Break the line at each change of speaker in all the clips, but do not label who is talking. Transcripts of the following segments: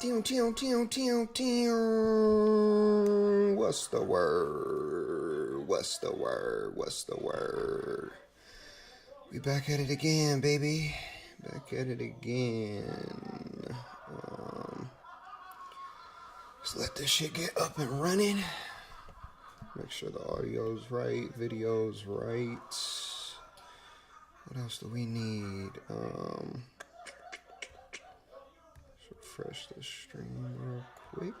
What's the word? What's the word? What's the word? We back at it again, baby. Back at it again. Let's let this shit get up and running. Make sure the audio's right, video's right. What else do we need? Let's refresh the stream real quick.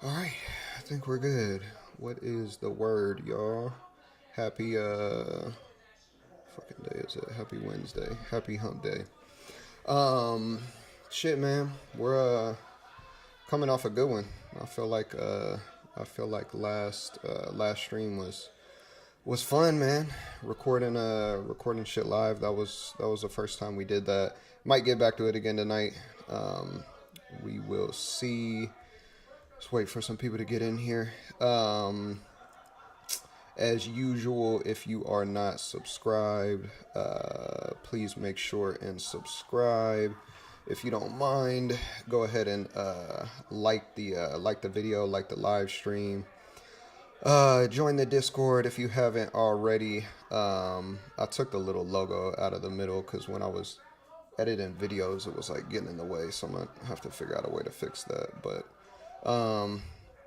Alright, I think we're good. What is the word, y'all? Happy fucking day is it? Happy Wednesday. Happy hump day. Shit man. We're coming off a good one. I feel like last stream was fun, man. Recording shit live. That was the first time we did that. Might get back to it again tonight. We will see. Let's wait for some people to get in here. As usual, if you are not subscribed, please make sure and subscribe. If you don't mind, go ahead and like the video, like the live stream. Join the Discord if you haven't already. I took the little logo out of the middle because when I was editing videos, it was like getting in the way. So I'm gonna have to figure out a way to fix that. But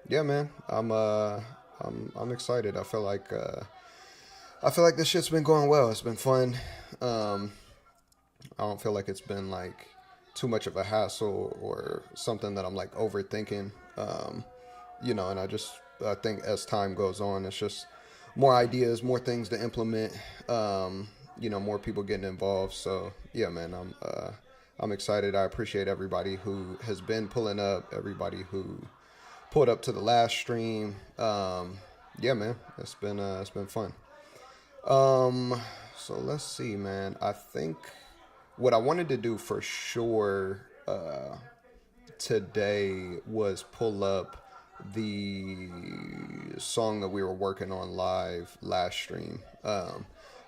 yeah, man, I'm excited. I feel like this shit's been going well. It's been fun. I don't feel like it's been like too much of a hassle or something that I'm like overthinking. And I think as time goes on, it's just more ideas, more things to implement. More people getting involved. So yeah, man, I'm excited. I appreciate everybody who has been pulling up, everybody who pulled up to the last stream. Yeah, man, it's been fun. So let's see, man. I think what I wanted to do for sure today was pull up the song that we were working on live last stream.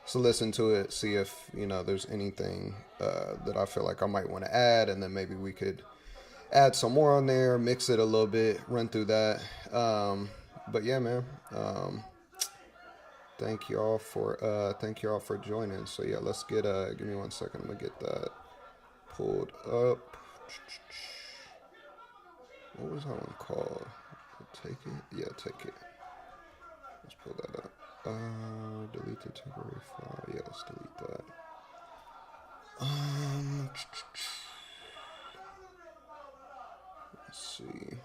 So listen to it, see if there's anything that I feel like I might want to add, and then maybe we could add some more on there, mix it a little bit, run through that. But yeah, man. Thank you all for joining. So yeah, let's get give me 1 second. I'm gonna get that pulled up. What was that one called? Take it? Yeah, take it. Let's pull that up. Delete the temporary file. Yeah, let's delete that. Let's see.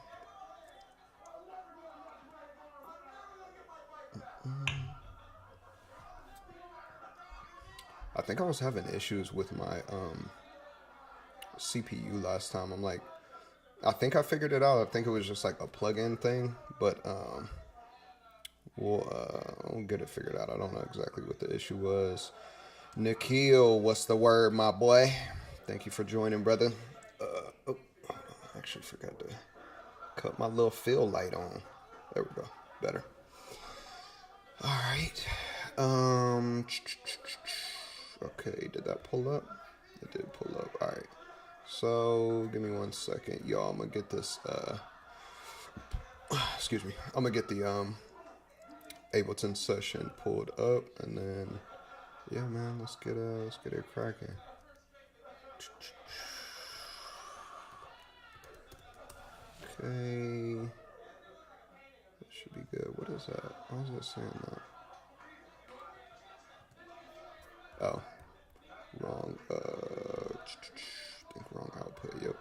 I think I was having issues with my CPU last time. I think I figured it out. I think it was just like a plug-in thing, but we'll get it figured out. I don't know exactly what the issue was. Nikhil, what's the word, my boy? Thank you for joining, brother. Oh, I actually forgot to cut my little fill light on. There we go. Better. All right. Okay, did that pull up? It did pull up. All right. So give me 1 second, y'all. I'm gonna get this. Excuse me. I'm gonna get the Ableton session pulled up, and then yeah, man, let's get it cracking. Okay, that should be good. What is that? Why is it saying that? Oh, wrong. I think wrong output. Yep.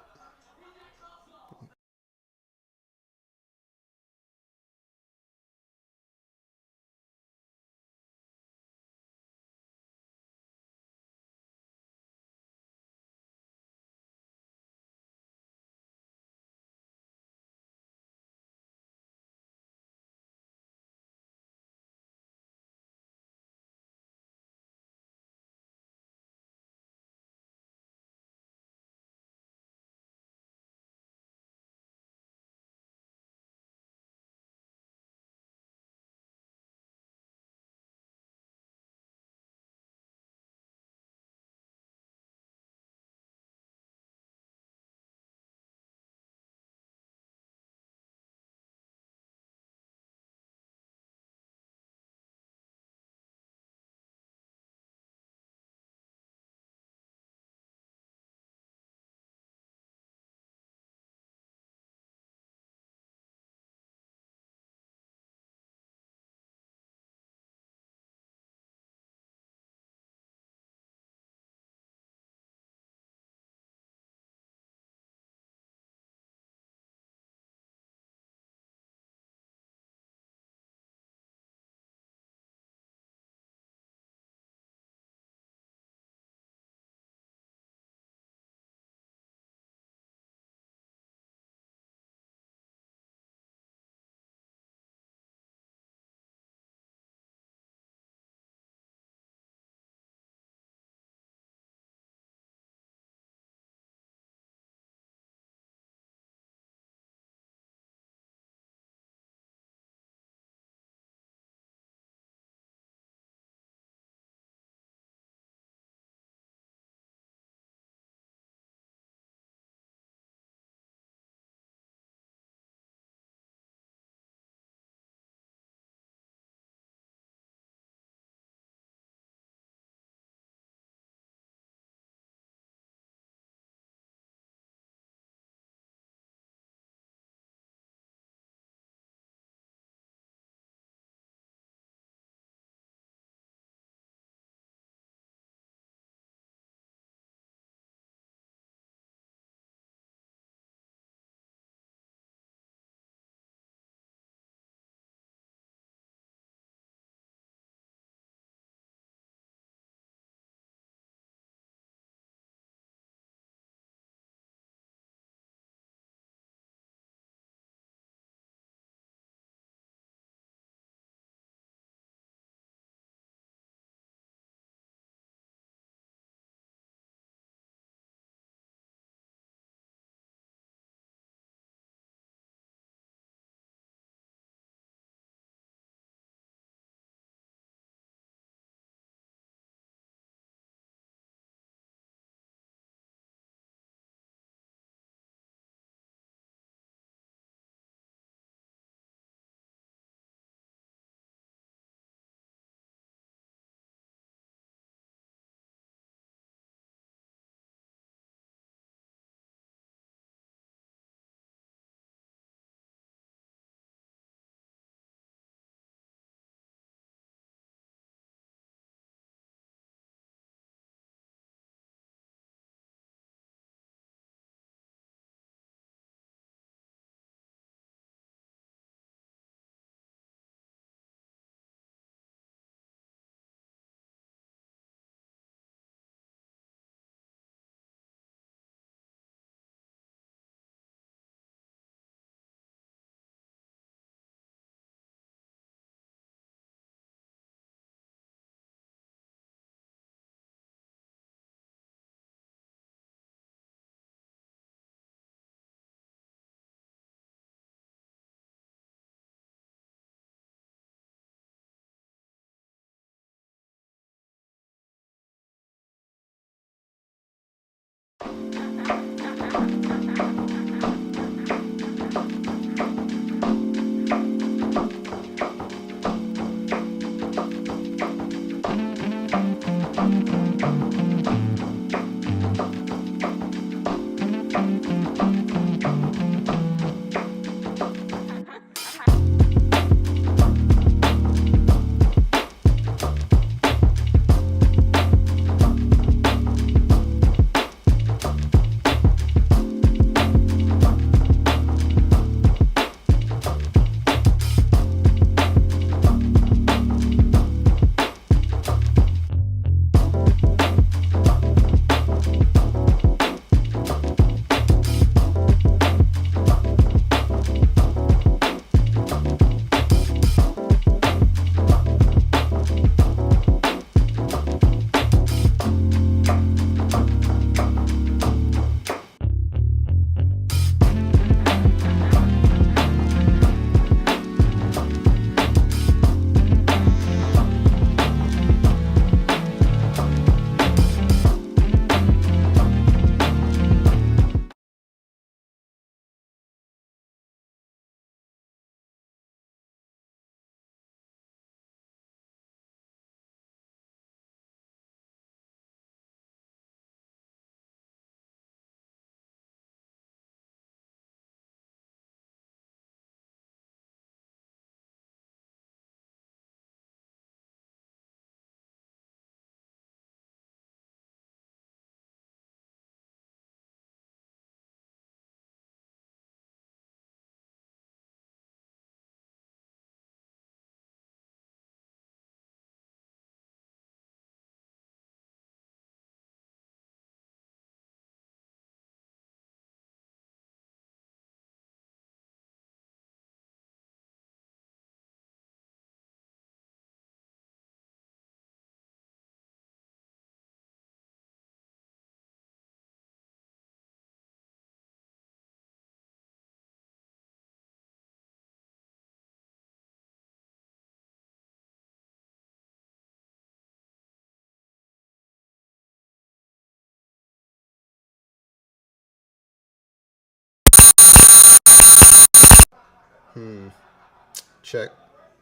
Check,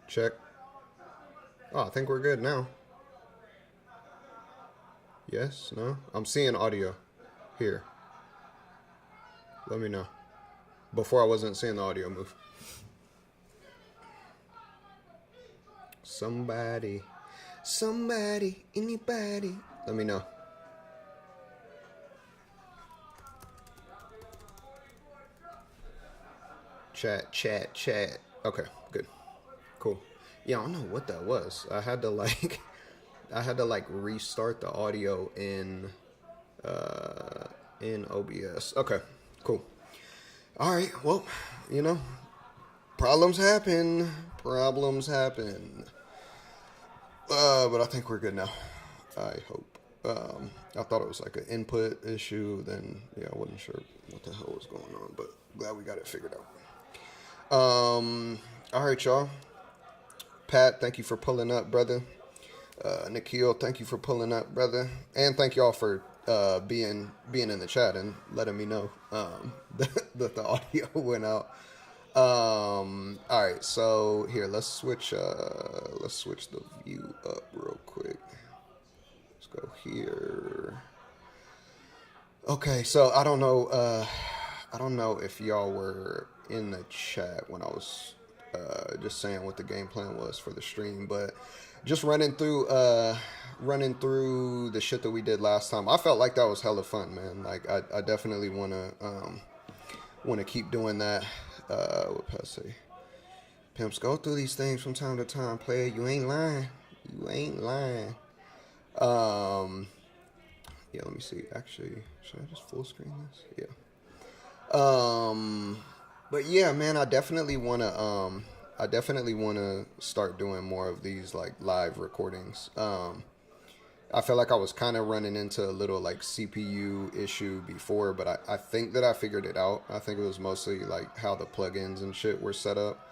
check. Oh, I think we're good now. Yes, no? I'm seeing audio here. Let me know. Before I wasn't seeing the audio move. Somebody, anybody. Let me know. Chat. Okay, good. Cool. Yeah, I don't know what that was. I had to like restart the audio in OBS. Okay, cool. All right, well, problems happen. But I think we're good now. I hope. I thought it was like an input issue. Then, yeah, I wasn't sure what the hell was going on, but glad we got it figured out. All right, y'all. Pat, thank you for pulling up, brother. Nikhil, thank you for pulling up, brother. And thank y'all for being in the chat and letting me know that the audio went out. All right, so here, let's switch the view up real quick. Let's go here. Okay, so I don't know if y'all were in the chat when I was just saying what the game plan was for the stream, but just running through the shit that we did last time. I felt like that was hella fun, man. Like I definitely wanna keep doing that. What Pat say? Pimps go through these things from time to time, player. You ain't lying. Yeah, let me see. Actually, should I just full screen this? Yeah. But yeah, man, I definitely wanna start doing more of these like live recordings. I feel like I was kind of running into a little like CPU issue before, but I think that I figured it out. I think it was mostly like how the plugins and shit were set up,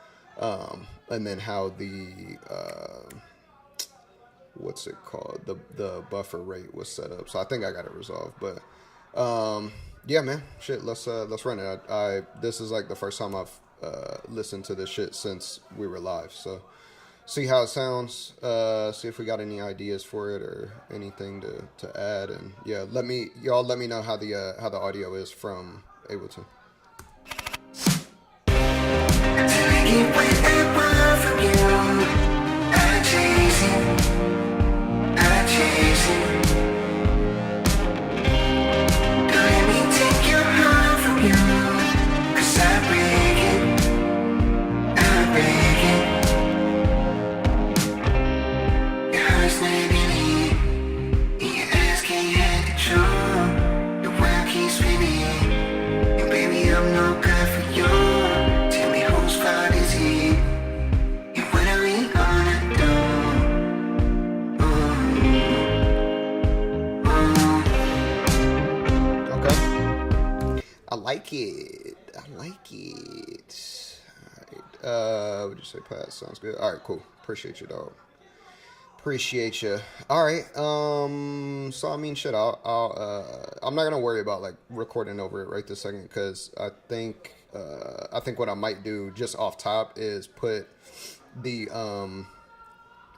and then how the what's it called, the buffer rate was set up. So I think I got it resolved. But Yeah, man. Shit, let's run it. I this is like the first time I've listened to this shit since we were live. So see how it sounds. See if we got any ideas for it or anything to add. And yeah, let me know how the audio is from Ableton. I like it. I like it. All right. Would you say Pat? Sounds good. All right, cool. Appreciate you, dog. Appreciate you. All right. So I mean, shit. I'm not gonna worry about like recording over it right this second because I think what I might do just off top is put the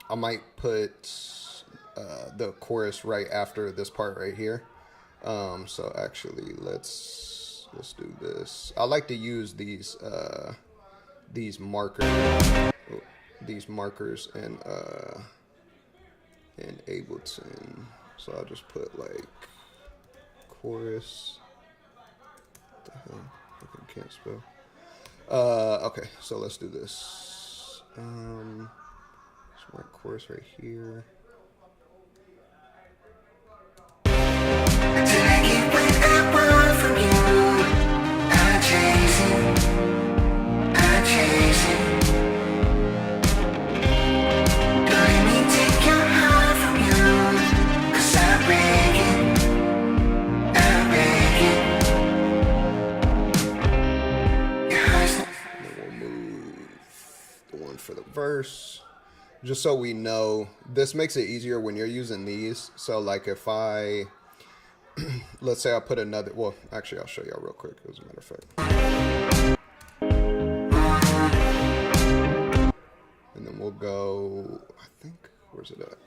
I might put the chorus right after this part right here. So actually, let's do this. I like to use these markers in Ableton. So I'll just put like chorus. What the hell? I can't spell. Okay, so let's do this. Smart chorus right here. For the verse, just so we know, this makes it easier when you're using these. So like if I let's say I put another, well actually I'll show y'all real quick as a matter of fact, and then we'll go, I think, where's it at?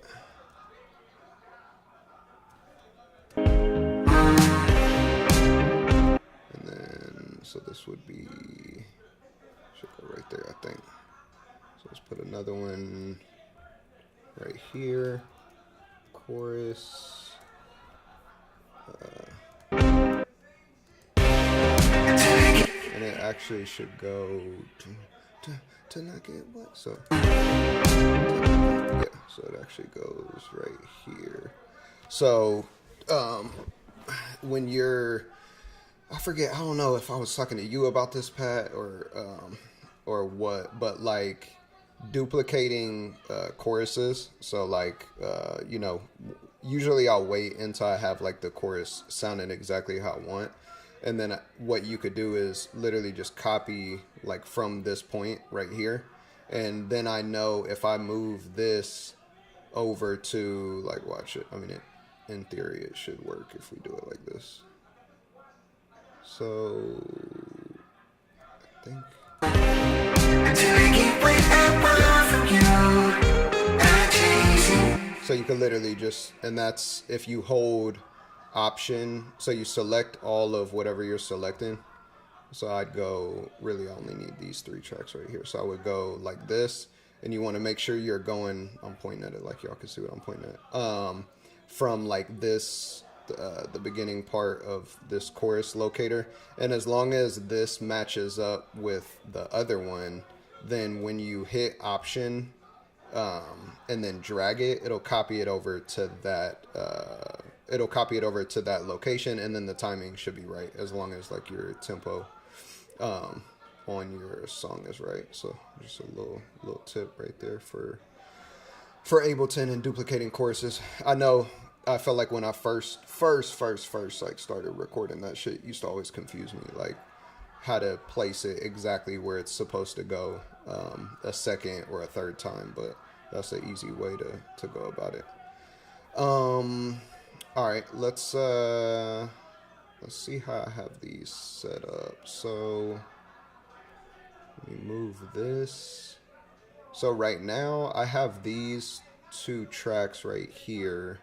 And then so this would be, should go right there, I think. So let's put another one right here, chorus. And it actually should go to not get what? So yeah, so it actually goes right here. So when you're, I forget, I don't know if I was talking to you about this, Pat, or what, but like duplicating choruses. So like you know, usually I'll wait until I have like the chorus sounding exactly how I want, and then what you could do is literally just copy like from this point right here, and then I know if I move this over to, like, watch it, I mean, in theory it should work if we do it like this. So I think so you can literally just, and that's if you hold option, so you select all of whatever you're selecting. So I'd go, really I only need these 3 tracks right here. So I would go like this, and you want to make sure you're going, I'm pointing at it like y'all can see what I'm pointing at, from like this, the beginning part of this chorus locator. And as long as this matches up with the other one, then when you hit option and then drag it, it'll copy it over to that location, and then the timing should be right as long as like your tempo on your song is right. So just a little tip right there for Ableton and duplicating choruses. I felt like when I first like started recording, that shit used to always confuse me, like how to place it exactly where it's supposed to go a second or a third time, but that's an easy way to go about it. All right, let's let's see how I have these set up. So let me move this. So right now I have these two tracks right here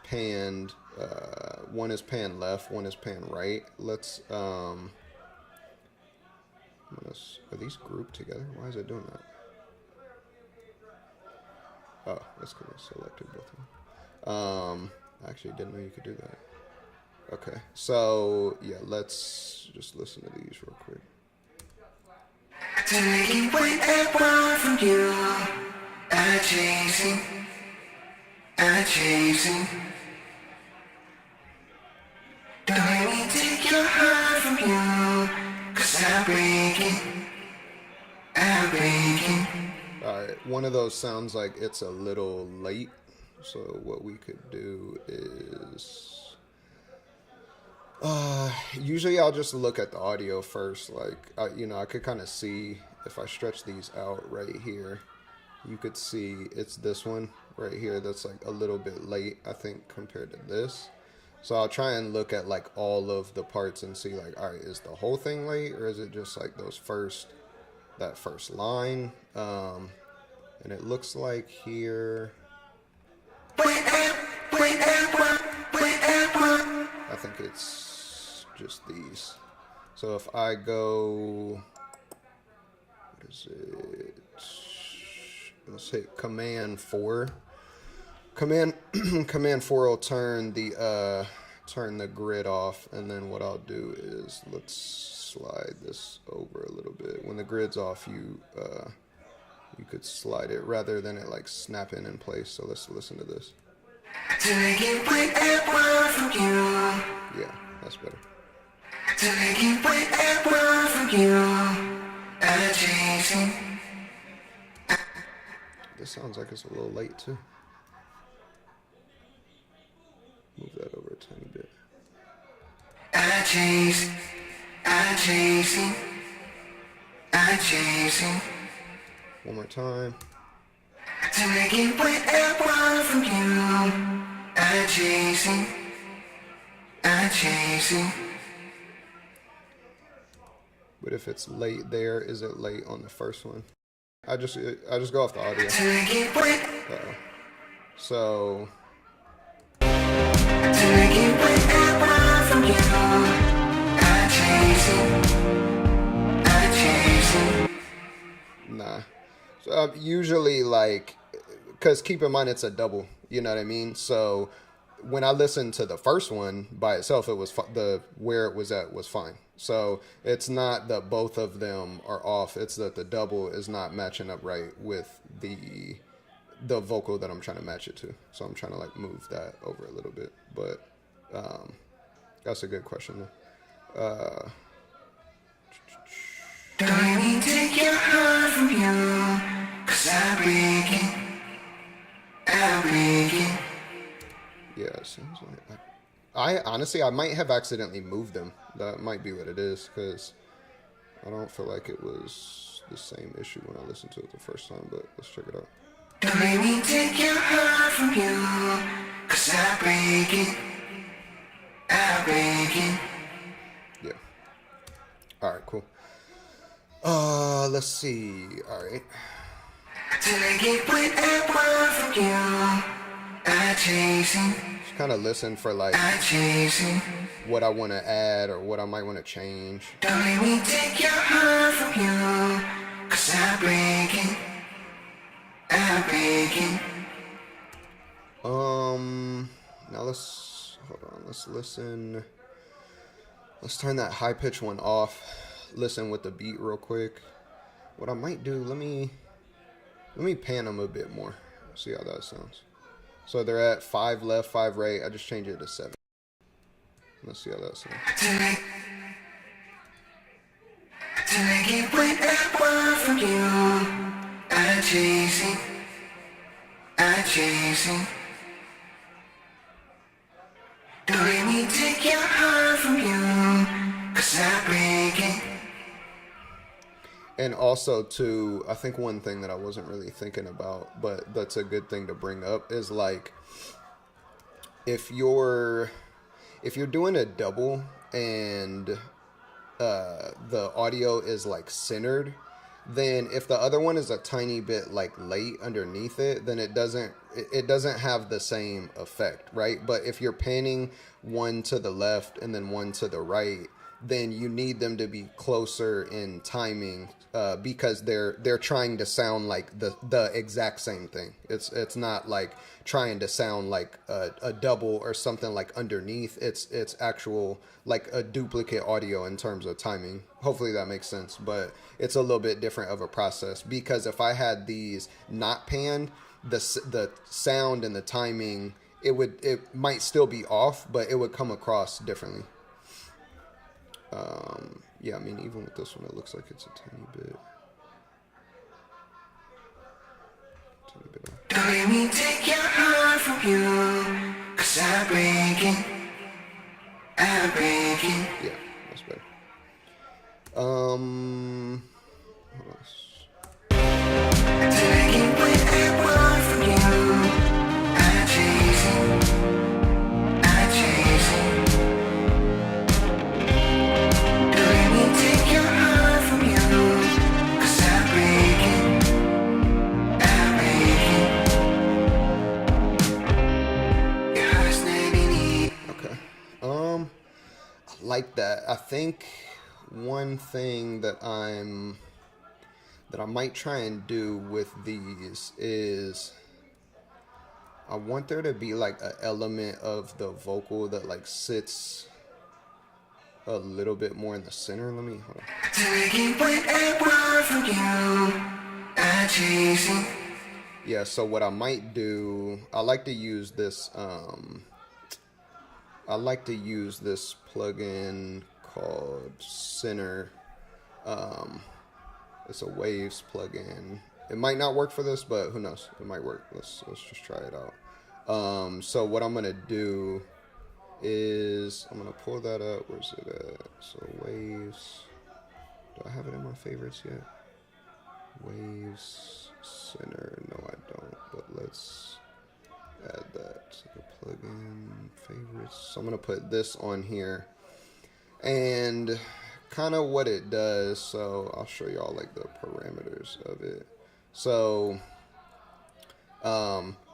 panned. One is panned left, one is panned right. Let's are these grouped together? Why is it doing that? Oh, that's because I selected both of them. I actually didn't know you could do that. Okay, so yeah, let's just listen to these real quick. Taking what I want from you, I'm chasing. Don't let me take your heart from you, 'cause I'm breaking. Alright, one of those sounds like it's a little late, so what we could do is usually I'll just look at the audio first. Like I could kind of see if I stretch these out right here, you could see it's this one right here that's like a little bit late, I think, compared to this. So I'll try and look at like all of the parts and see like, all right, is the whole thing late, or is it just like that first line? And it looks like here, I think it's just these. So if I go, what is it? Let's hit Command 4. Command 4 will turn the grid off, and then what I'll do is let's slide this over a little bit. When the grid's off, you could slide it rather than it like snapping in place. So let's listen to this. Yeah, that's better. This sounds like it's a little late too. Move that over a tiny bit. I'm chasing. One more time. To make it what I want from you. I'm chasing. But if it's late there, is it late on the first one? I just go off the audio. So. Nah. So usually, like, because keep in mind it's a double. You know what I mean? So when I listened to the first one by itself, it was where it was at was fine. So it's not that both of them are off. It's that the double is not matching up right with the vocal that I'm trying to match it to. So I'm trying to like move that over a little bit. But that's a good question though. Don't let me take your heart from you, 'cause I'm breaking. Yeah, it seems like I honestly, I might have accidentally moved them. That might be what it is, because I don't feel like it was the same issue when I listened to it the first time, but let's check it out. Don't let me take your heart from you, 'cause I'm breaking. Yeah. Alright, cool. Let's see. Alright. Just kind of listen for like what I want to add or what I might want to change. Don't let me take your heart from you, 'cause I'm breaking. Now let's hold on. Let's listen. Let's turn that high pitch one off. Listen with the beat real quick. What I might do, let me pan them a bit more. See how that sounds. So they're at 5 left, 5 right. I just changed it to 7. Let's see how that sounds. I'm chasing. Don't let me take your heart from you, 'cause I'm breaking. And also, too, I think one thing that I wasn't really thinking about, but that's a good thing to bring up, is like, if if you're doing a double and the audio is like centered, then if the other one is a tiny bit like late underneath it, then it doesn't have the same effect, right? But if you're panning one to the left and then one to the right, then you need them to be closer in timing, because they're trying to sound like the exact same thing. It's not like trying to sound like a double or something like underneath. It's actual like a duplicate audio in terms of timing. Hopefully that makes sense, but it's a little bit different of a process, because if I had these not panned, the sound and the timing, it might still be off, but it would come across differently. Yeah, I mean, even with this one, it looks like it's a tiny bit off.
Don't let me take your heart from you, 'cause I'm breaking, I'm breaking.
Yeah, that's better. What else?
Till I get what I want from you, I'm chasing, I'm chasing. Don't let me take your heart from you, 'cause I'm breaking, I'm breaking. Your heart's not in it.
Okay. I like that. I think one thing that I might try and do with these is I want there to be like an element of the vocal that like sits a little bit more in the center. Let me hold on.
Till I get what I want from you, I'm chasing.
Yeah, so what I might do, I like to use this plugin called Center. It's a Waves plugin. It might not work for this, but who knows? It might work. Let's just try it out. So what I'm gonna do is I'm gonna pull that up. Where's it at? So Waves. Do I have it in my favorites yet? Waves Center. No, I don't. But let's add that to the plugin favorites. So I'm gonna put this on here, and kind of what it does. So I'll show y'all like the parameters of it. So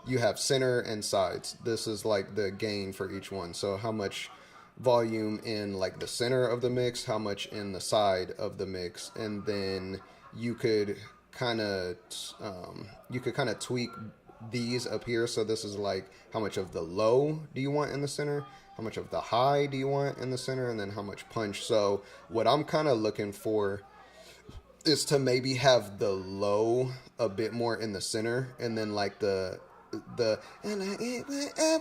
you have center and sides. This is like the gain for each one. So how much volume in like the center of the mix, how much in the side of the mix, and then you could kind of tweak these up here. So this is like how much of the low do you want in the center, how much of the high do you want in the center, and then how much punch. So what I'm kind of looking for is to maybe have the low a bit more in the center, and then like the and I get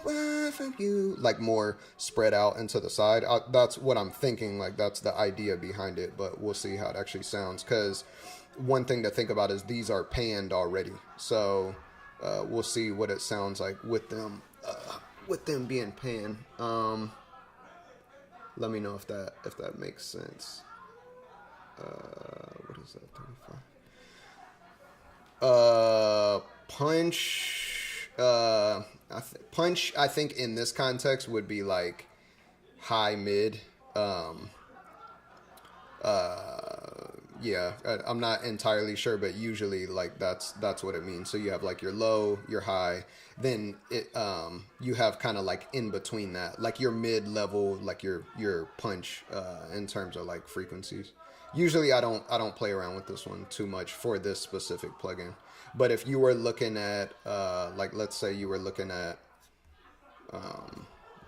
what I want from you like more spread out into the side. That's what I'm thinking. Like that's the idea behind it, but we'll see how it actually sounds. Because one thing to think about is these are panned already, so we'll see what it sounds like with them being panned. Let me know if that makes sense. What is that? 35. Punch. Punch. I think in this context would be like high mid. Yeah, I'm not entirely sure, but usually like that's what it means. So you have like your low, your high, then you have kind of like in between that, like your mid level, like your punch in terms of like frequencies. Usually I don't play around with this one too much for this specific plugin. But if you were looking at like let's say you were looking at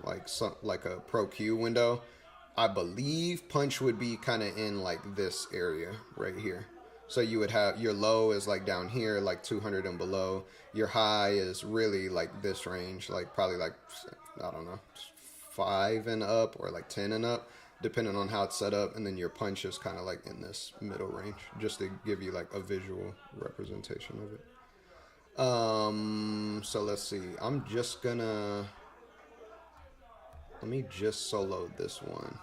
like a Pro Q window, I believe punch would be kind of in like this area right here. So you would have your low is like down here, like 200 and below. Your high is really like this range, like probably like, I don't know, 5 and up or like 10 and up, depending on how it's set up. And then your punch is kind of like in this middle range, just to give you like a visual representation of it. So let's see. Let me just solo this one.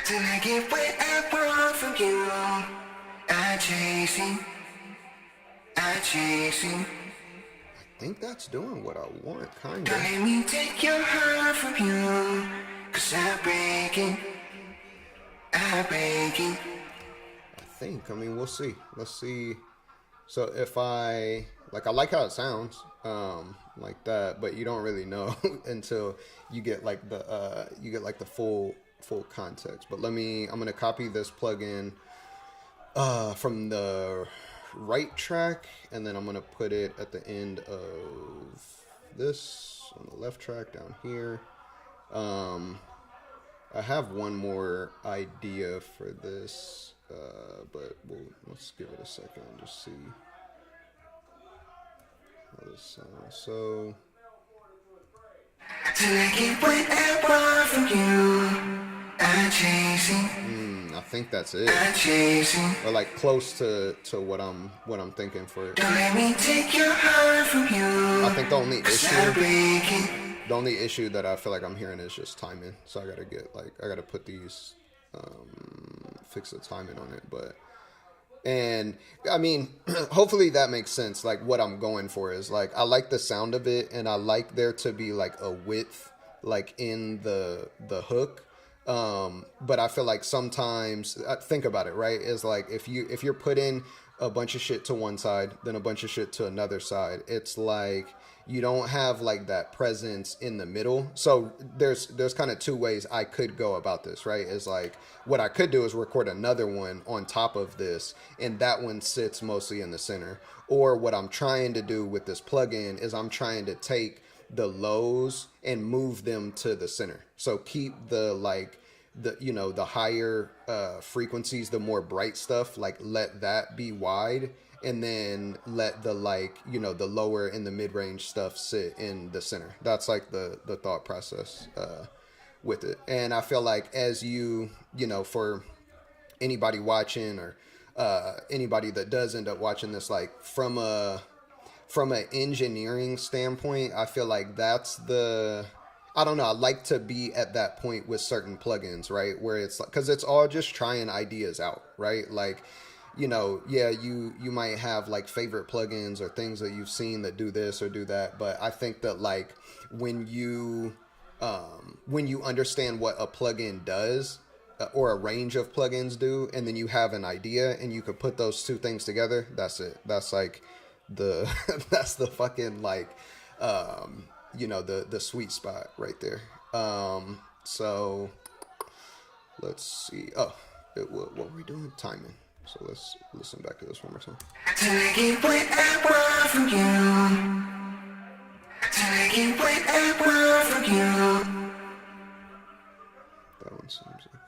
Till I get what I want from you, I'm chasing, I'm chasing.
I think that's doing what I want, kind
Don't
of.
let me take your heart from you, 'cause heartbreaking, heartbreaking.
I mean, we'll see. Let's see. So if I like how it sounds, like that, but you don't really know until you get like the full context. But I'm gonna copy this plugin from the right track, and then I'm gonna put it at the end of this on the left track down here. I have one more idea for this, but let's give it a second and just see how this sounds. So,
Till I get what I want from you. I'm chasing,
I think that's it,
I'm chasing.
or like close to what I'm thinking for it.
Don't let me take your heart from you.
I think
Heartbreaking.
the only issue that I feel like I'm hearing is just timing. So I gotta put these, fix the timing on it. And I mean, hopefully that makes sense. Like what I'm going for is like, I like the sound of it, and I like there to be like a width, like in the hook. But I feel like sometimes, think about it, right? Is like, if you're putting a bunch of shit to one side, then a bunch of shit to another side, it's like, you don't have like that presence in the middle. So there's kind of two ways I could go about this, right? Is like, what I could do is record another one on top of this, and that one sits mostly in the center. Or what I'm trying to do with this plugin is I'm trying to take the lows and move them to the center. So keep the the higher frequencies, the more bright stuff, like let that be wide, and then let the the lower and the mid-range stuff sit in the center. That's like the thought process with it. And I feel like as for anybody watching, or anybody that does end up watching this, like from an engineering standpoint, I feel like that's I don't know, I like to be at that point with certain plugins, right? Where it's like, because it's all just trying ideas out, right? Like, you might have like favorite plugins or things that you've seen that do this or do that, but I think that like when you understand what a plugin does, or a range of plugins do, and then you have an idea and you could put those two things together, that's it. That's like that's the fucking like the sweet spot right there. So let's see. What were we doing? Timing. So let's listen back to this one more time.
Till I get what I want from you. Till I get what I want from you.
That one seems like.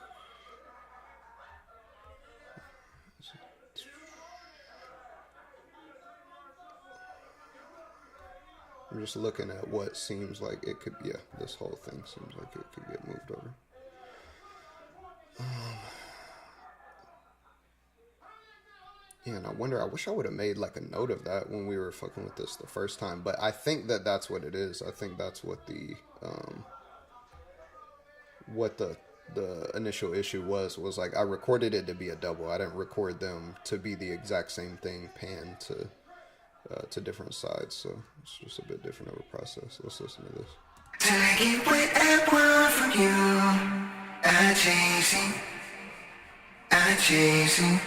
I'm just looking at what seems like it could be. Yeah, this whole thing seems like it could get moved over. Yeah, and I wish I would have made like a note of that when we were fucking with this the first time. But I think that that's what it is. I think that's what the initial issue was like, I recorded it to be a double. I didn't record them to be the exact same thing panned to different sides. So it's just a bit different of a process. Let's listen to this.
Till I get what I want from you. I'm chasing.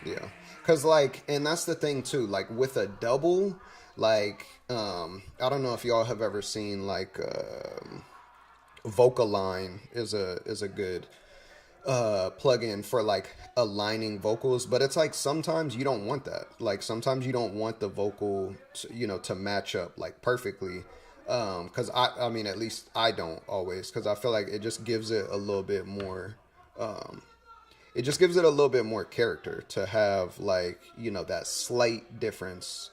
Yeah. Cause like, and that's the thing too, like with a double, like, I don't know if y'all have ever seen like, Vocaline is a good, plugin for like aligning vocals, but it's like, sometimes you don't want that. Like sometimes you don't want the vocal to match up like perfectly. Cause I mean, at least I don't always, cause I feel like it just gives it a little bit more, it just gives it a little bit more character to have like, that slight difference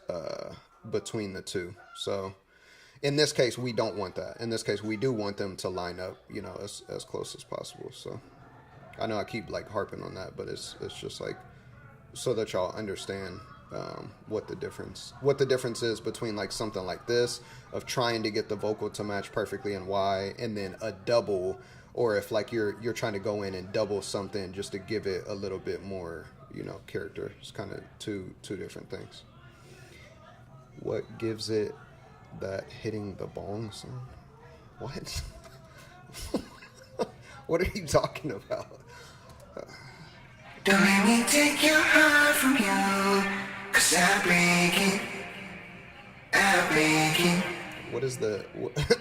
between the two. So in this case, we don't want that. In this case, we do want them to line up, as close as possible. So I know I keep like harping on that, but it's just like so that y'all understand what the difference is between like something like this of trying to get the vocal to match perfectly and why, and then a double. Or if like you're trying to go in and double something just to give it a little bit more, character. It's kind of two different things. What gives it that hitting the bong sound? What? What are you talking about?
Don't let me take your heart from you, 'cause I break it, I break it.
What is the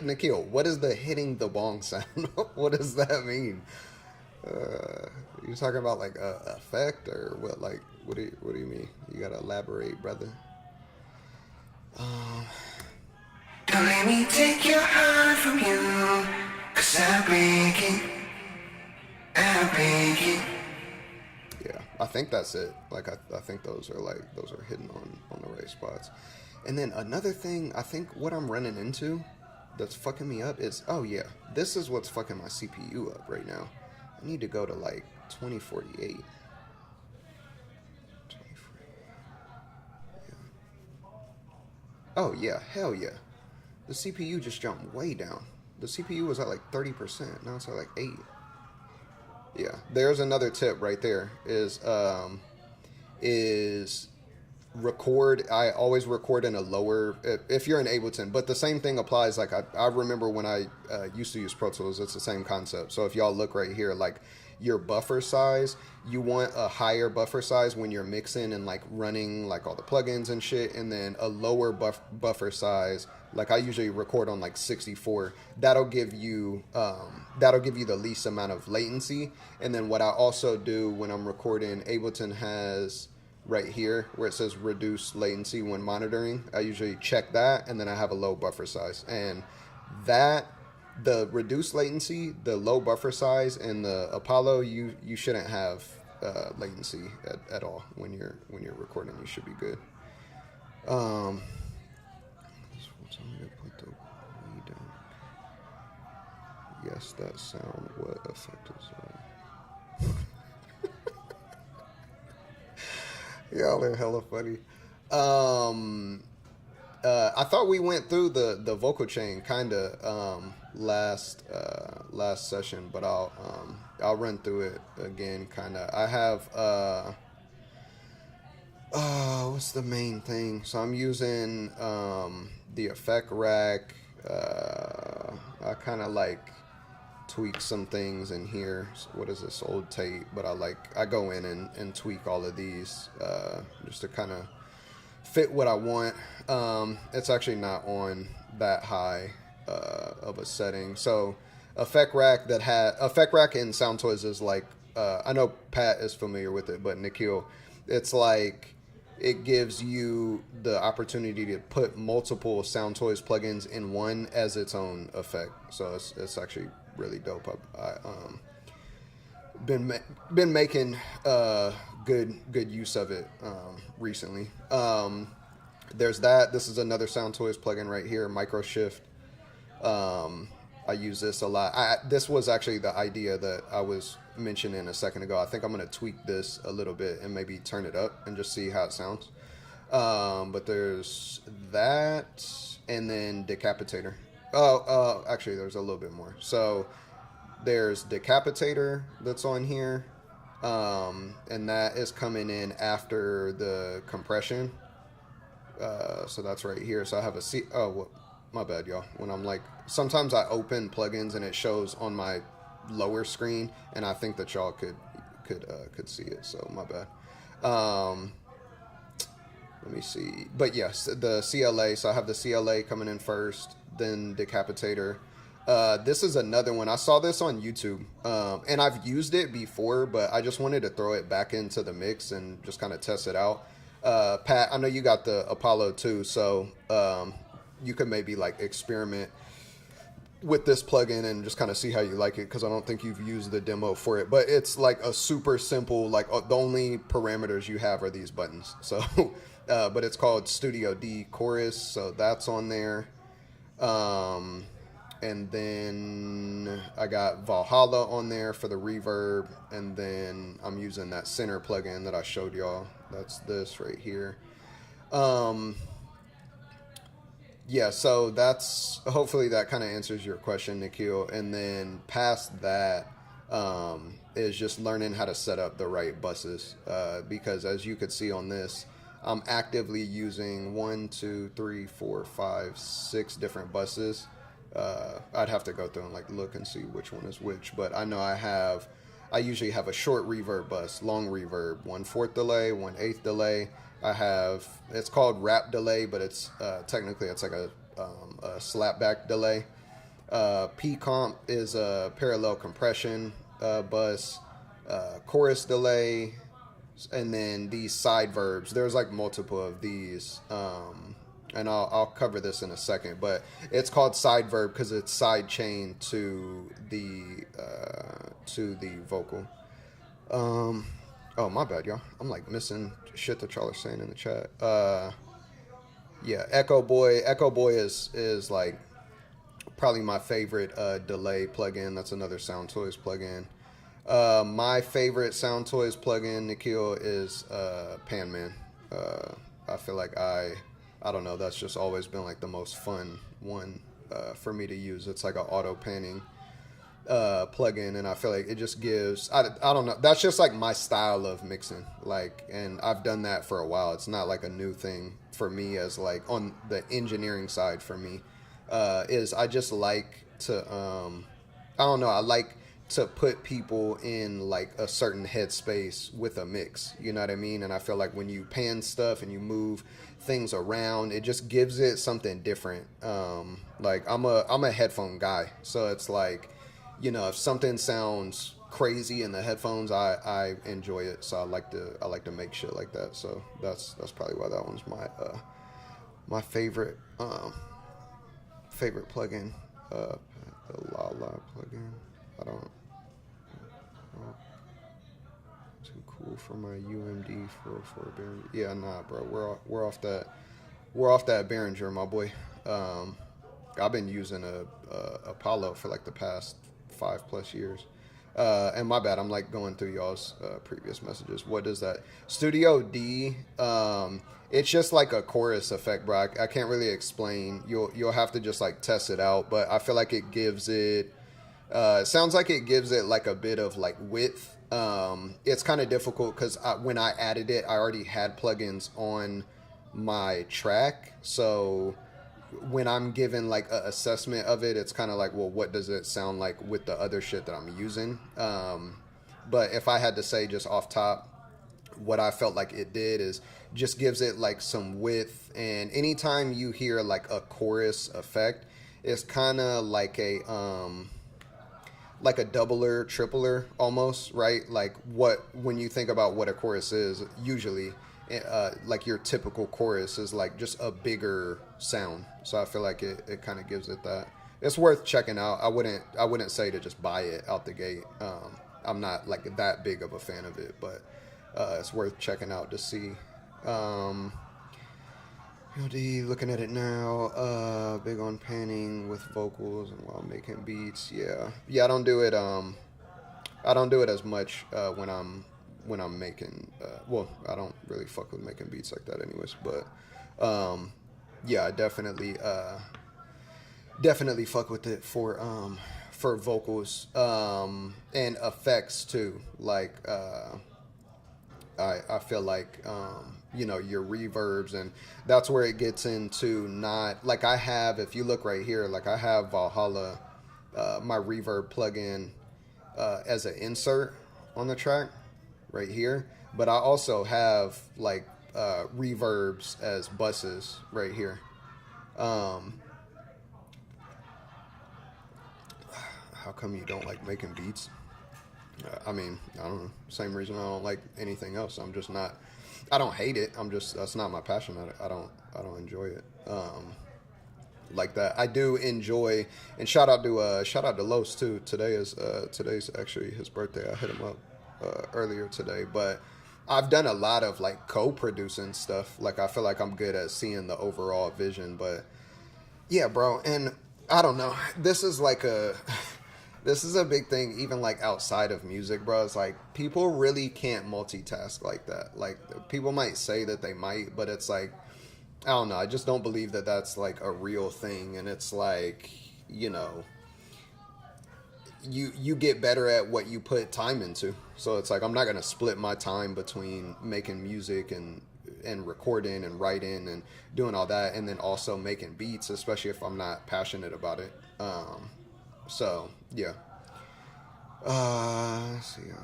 Nikhil? What is the hitting the bong sound? What does that mean? You talking about like a effect or what? Like what do you mean? You gotta elaborate, brother.
Don't let me take your heart from you, 'cause I break it, I break it.
Yeah, I think that's it. Like I think those are hitting on the right spots. And then another thing, I think what I'm running into that's fucking me up is, oh yeah, this is what's fucking my CPU up right now. I need to go to like 2048. Yeah. Oh yeah, hell yeah. The CPU just jumped way down. The CPU was at like 30%. Now it's at like 8. Yeah, there's another tip right there. Is record. I always record in a lower. If you're in Ableton, but the same thing applies. Like I remember when I used to use Pro Tools. It's the same concept. So if y'all look right here, like your buffer size, you want a higher buffer size when you're mixing and like running like all the plugins and shit, and then a lower buffer size. Like I usually record on like 64. That'll give you the least amount of latency. And then what I also do when I'm recording, Ableton has right here where it says reduce latency when monitoring. I usually check that, and then I have a low buffer size. And that the reduced latency, the low buffer size, and the Apollo, you shouldn't have latency at all when you're recording. You should be good. Tell me to put the weed down. Yes, that sound. What effect is that? Y'all are hella funny. I thought we went through the vocal chain kinda last session, but I'll run through it again kinda. I have what's the main thing? So I'm using the effect rack. I kind of like tweak some things in here. So what is this, old tape? But I go in and tweak all of these just to kind of fit what I want. It's actually not on that high of a setting. So effect rack in Soundtoys is like I know Pat is familiar with it, but Nikhil, it's like it gives you the opportunity to put multiple Soundtoys plugins in one as its own effect. So it's actually really dope. I been making good use of it recently. There's that. This is another Soundtoys plugin right here, Microshift. I use this a lot. This was actually the idea that I was mentioning a second ago. I think I'm going to tweak this a little bit and maybe turn it up and just see how it sounds. But there's that, and then Decapitator. Actually, there's a little bit more. So there's Decapitator that's on here, and that is coming in after the compression. So that's right here. So I have my bad, y'all. When I'm like, sometimes I open plugins and it shows on my lower screen, and I think that y'all could see it. So my bad. Let me see. But yes, the CLA. So I have the CLA coming in first, then Decapitator. This is another one. I saw this on YouTube, and I've used it before, but I just wanted to throw it back into the mix and just kind of test it out. Pat, I know you got the Apollo too, so you could maybe like experiment with this plugin and just kind of see how you like it, because I don't think you've used the demo for it. But it's like a super simple, like the only parameters you have are these buttons. So, but it's called Studio D Chorus, so that's on there. And then I got Valhalla on there for the reverb, and then I'm using that center plugin that I showed y'all. That's this right here. Yeah, so that's, hopefully that kind of answers your question, Nikhil. And then past that is just learning how to set up the right buses, because as you could see on this, I'm actively using 6 different buses I'd have to go through and like look and see which one is which, but I know I usually have a short reverb bus, long reverb, 1/4 delay, 1/8 delay. It's called wrap delay, but it's technically it's like a slapback delay. P comp is a parallel compression bus, chorus delay, and then these side verbs. There's like multiple of these, and I'll cover this in a second. But it's called side verb because it's side chain to the vocal. Oh, my bad, y'all. I'm like missing shit that y'all are saying in the chat. Yeah, Echo Boy. Echo Boy is like probably my favorite delay plugin. That's another Soundtoys plugin. My favorite Soundtoys plugin, Nikhil, is Panman. I feel like I don't know. That's just always been like the most fun one for me to use. It's like an auto panning plugin, and I feel like it just gives. I don't know. That's just like my style of mixing. Like, and I've done that for a while. It's not like a new thing for me. As like on the engineering side for me, is I just like to. I don't know. I like to put people in like a certain headspace with a mix, you know what I mean? And I feel like when you pan stuff and you move things around, it just gives it something different. Like I'm a headphone guy, so it's like, you know, if something sounds crazy in the headphones, I enjoy it. So I like to make shit like that. So that's probably why that one's my favorite plugin. The La plugin. I don't. Too cool for my UMD 404 Behringer. Yeah, nah, bro. We're off that Behringer, my boy. I've been using a Apollo for like the past 5+ years. And my bad, I'm like going through y'all's previous messages. What is that? Studio D. It's just like a chorus effect, bro. I can't really explain. You'll have to just like test it out. But I feel like it gives it. It sounds like it gives it like a bit of like width. It's kind of difficult because when I added it, I already had plugins on my track. So when I'm given like an assessment of it, it's kind of like, well, what does it sound like with the other shit that I'm using? But if I had to say just off top, what I felt like it did is just gives it like some width. And anytime you hear like a chorus effect, it's kind of like a doubler, tripler almost, right? Like when you think about what a chorus is, usually like your typical chorus is like just a bigger sound. So I feel like it kind of gives it that. It's worth checking out. I wouldn't say to just buy it out the gate. I'm not like that big of a fan of it, but it's worth checking out to see. LD, looking at it now, big on panning with vocals and while making beats. Yeah, I don't do it. I don't do it as much when I'm making. Well, I don't really fuck with making beats like that, anyways. But yeah, I definitely fuck with it for vocals and effects too. Like I feel like you know, your reverbs, and that's where it gets into not like I have. If you look right here, like I have Valhalla, my reverb plugin as an insert on the track right here, but I also have like reverbs as buses right here. How come you don't like making beats? I mean, I don't know. Same reason I don't like anything else. I'm just not. I don't hate it. That's not my passion. I don't enjoy it. Like that. I do enjoy, and shout out to Los too. Today's actually his birthday. I hit him up earlier today, but I've done a lot of like co-producing stuff. Like I feel like I'm good at seeing the overall vision, but yeah, bro. And I don't know. This is a big thing, even like outside of music, bro. It's like people really can't multitask like that. Like people might say that they might, but it's like, I don't know. I just don't believe that that's like a real thing. And it's like, you know, you get better at what you put time into. So it's like, I'm not going to split my time between making music and recording and writing and doing all that, and then also making beats, especially if I'm not passionate about it. So yeah. Let's see. Yeah.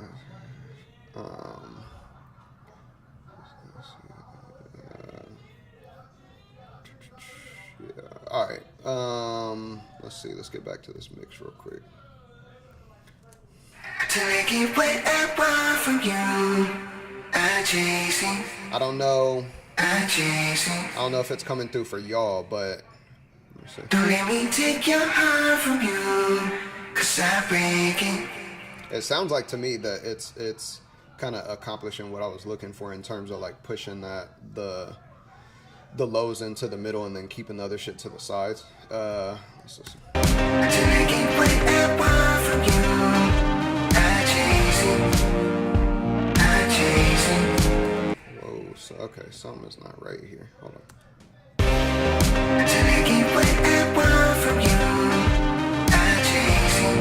All right. Let's see. Let's get back to this mix real quick.
To make it what I want from you, I'm chasing.
I don't know.
I'm chasing.
I don't know if it's coming through for y'all, but let me see.
Don't let me take your heart from you, 'cause I'm breaking.
It sounds like to me that it's kind of accomplishing what I was looking for in terms of like pushing that the lows into the middle and then keeping the other shit to the sides. Let's listen.
To make it what I want from you, I'm chasing. I'm chasing.
Whoa, so okay, something is not right here. Hold on.
To make it what I want from you, I'm chasing.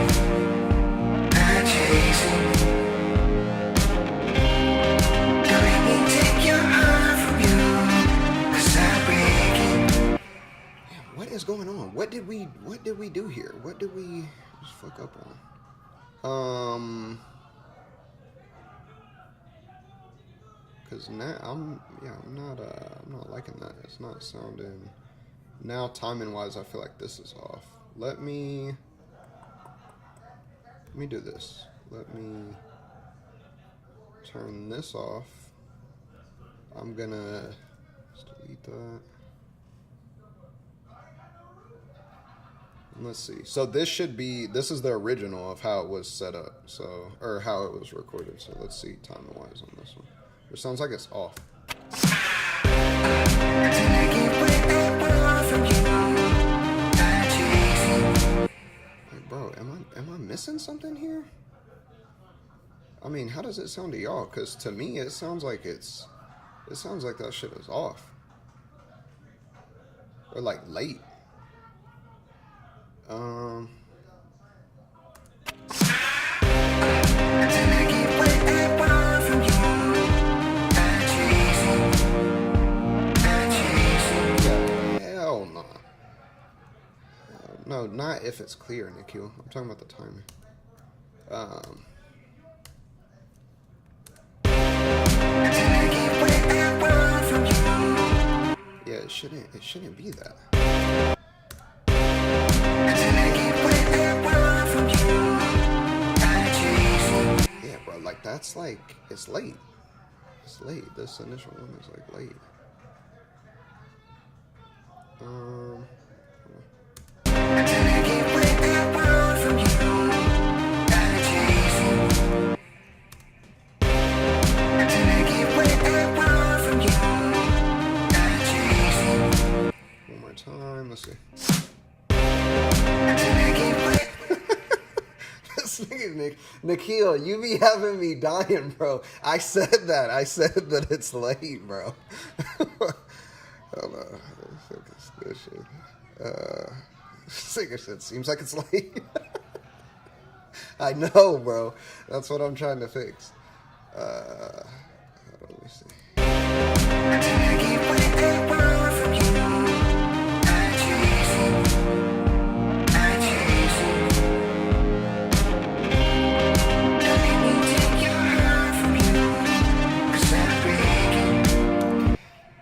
I'm chasing. Don't let me take your heart from you, 'cause I'm breaking.
Damn, what is going on? What did we do here? What did we just fuck up on? Cause now I'm not liking that. It's not sounding. Now timing wise, I feel like this is off. Let me do this. Let me turn this off. I'm gonna just delete that. Let's see. So this is the original of how it was set up. So, or how it was recorded. So let's see timing wise on this one. It sounds like it's off. Like, bro, am I missing something here? I mean, how does it sound to y'all? Because to me, it sounds like that shit is off. Or like late. Hell no. No, not if it's clear, Nikhil. I'm talking about the timing. Yeah, it shouldn't be that. Yeah, bro, like that's like it's late. It's late. This initial one is like late. One more time. Let's see. This nigga, Nikhil, you be having me dying, bro. I said that it's late, bro. Hold on. This shit seems like it's late. I know, bro. That's what I'm trying to fix. Hold on, let me see.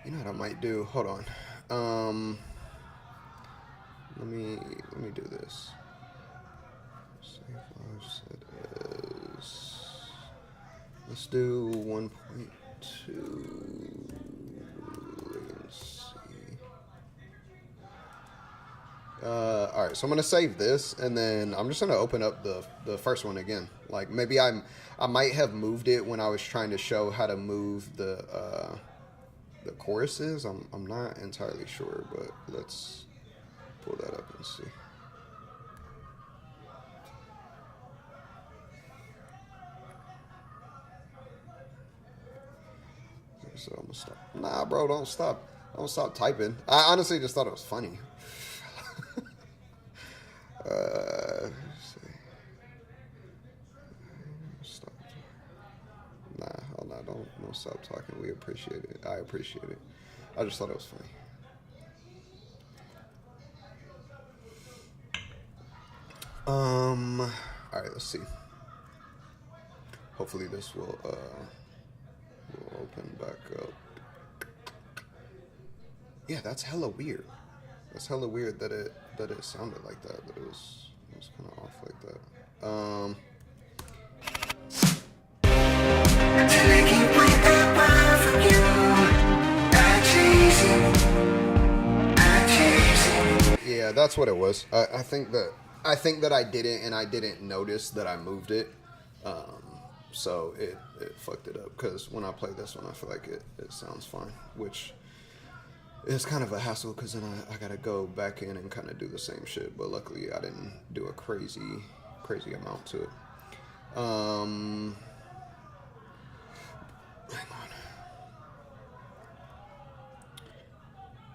You know what I might do? Hold on. Let me do this. Save live set as. Let's do 1.2. Let's see. All right, so I'm gonna save this, and then I'm just gonna open up the first one again. Like maybe I might have moved it when I was trying to show how to move the choruses. I'm not entirely sure, but let's pull that up and see. So I'm gonna stop. Nah, bro, don't stop. Don't stop typing. I honestly just thought it was funny. Let's see. Stop. Nah, hold on. Don't stop talking. We appreciate it. I appreciate it. I just thought it was funny. All right, let's see. Hopefully this will open back up. Yeah, that's hella weird. That's hella weird that it sounded like that. That it was kind of off like that.
Till I can't wait apart from you. I chase it.
Yeah, that's what it was. I think that I did it and I didn't notice that I moved it. So it fucked it up, because when I play this one, I feel like it sounds fine, which is kind of a hassle, because then I gotta go back in and kind of do the same shit. But luckily, I didn't do a crazy amount to it. Hang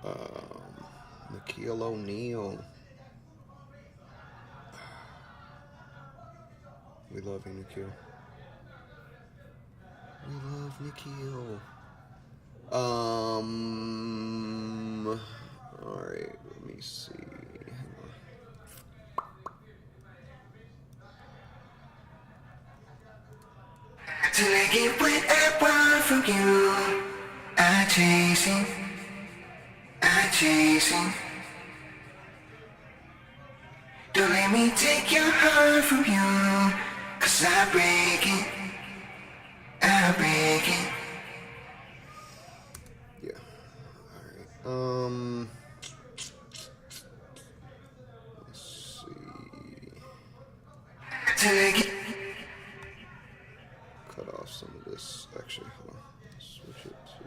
on. Nikhil O'Neal. We love you, Nikhil. We love Nikhil. Alright, let me see. Hang on.
Till I get what I want from you. I chase it. Don't let me take your heart from you. 'Cause I break it.
Yeah. Alright. Let's see.
Till I get
Cut off some of this. Actually, hold on. Switch it to.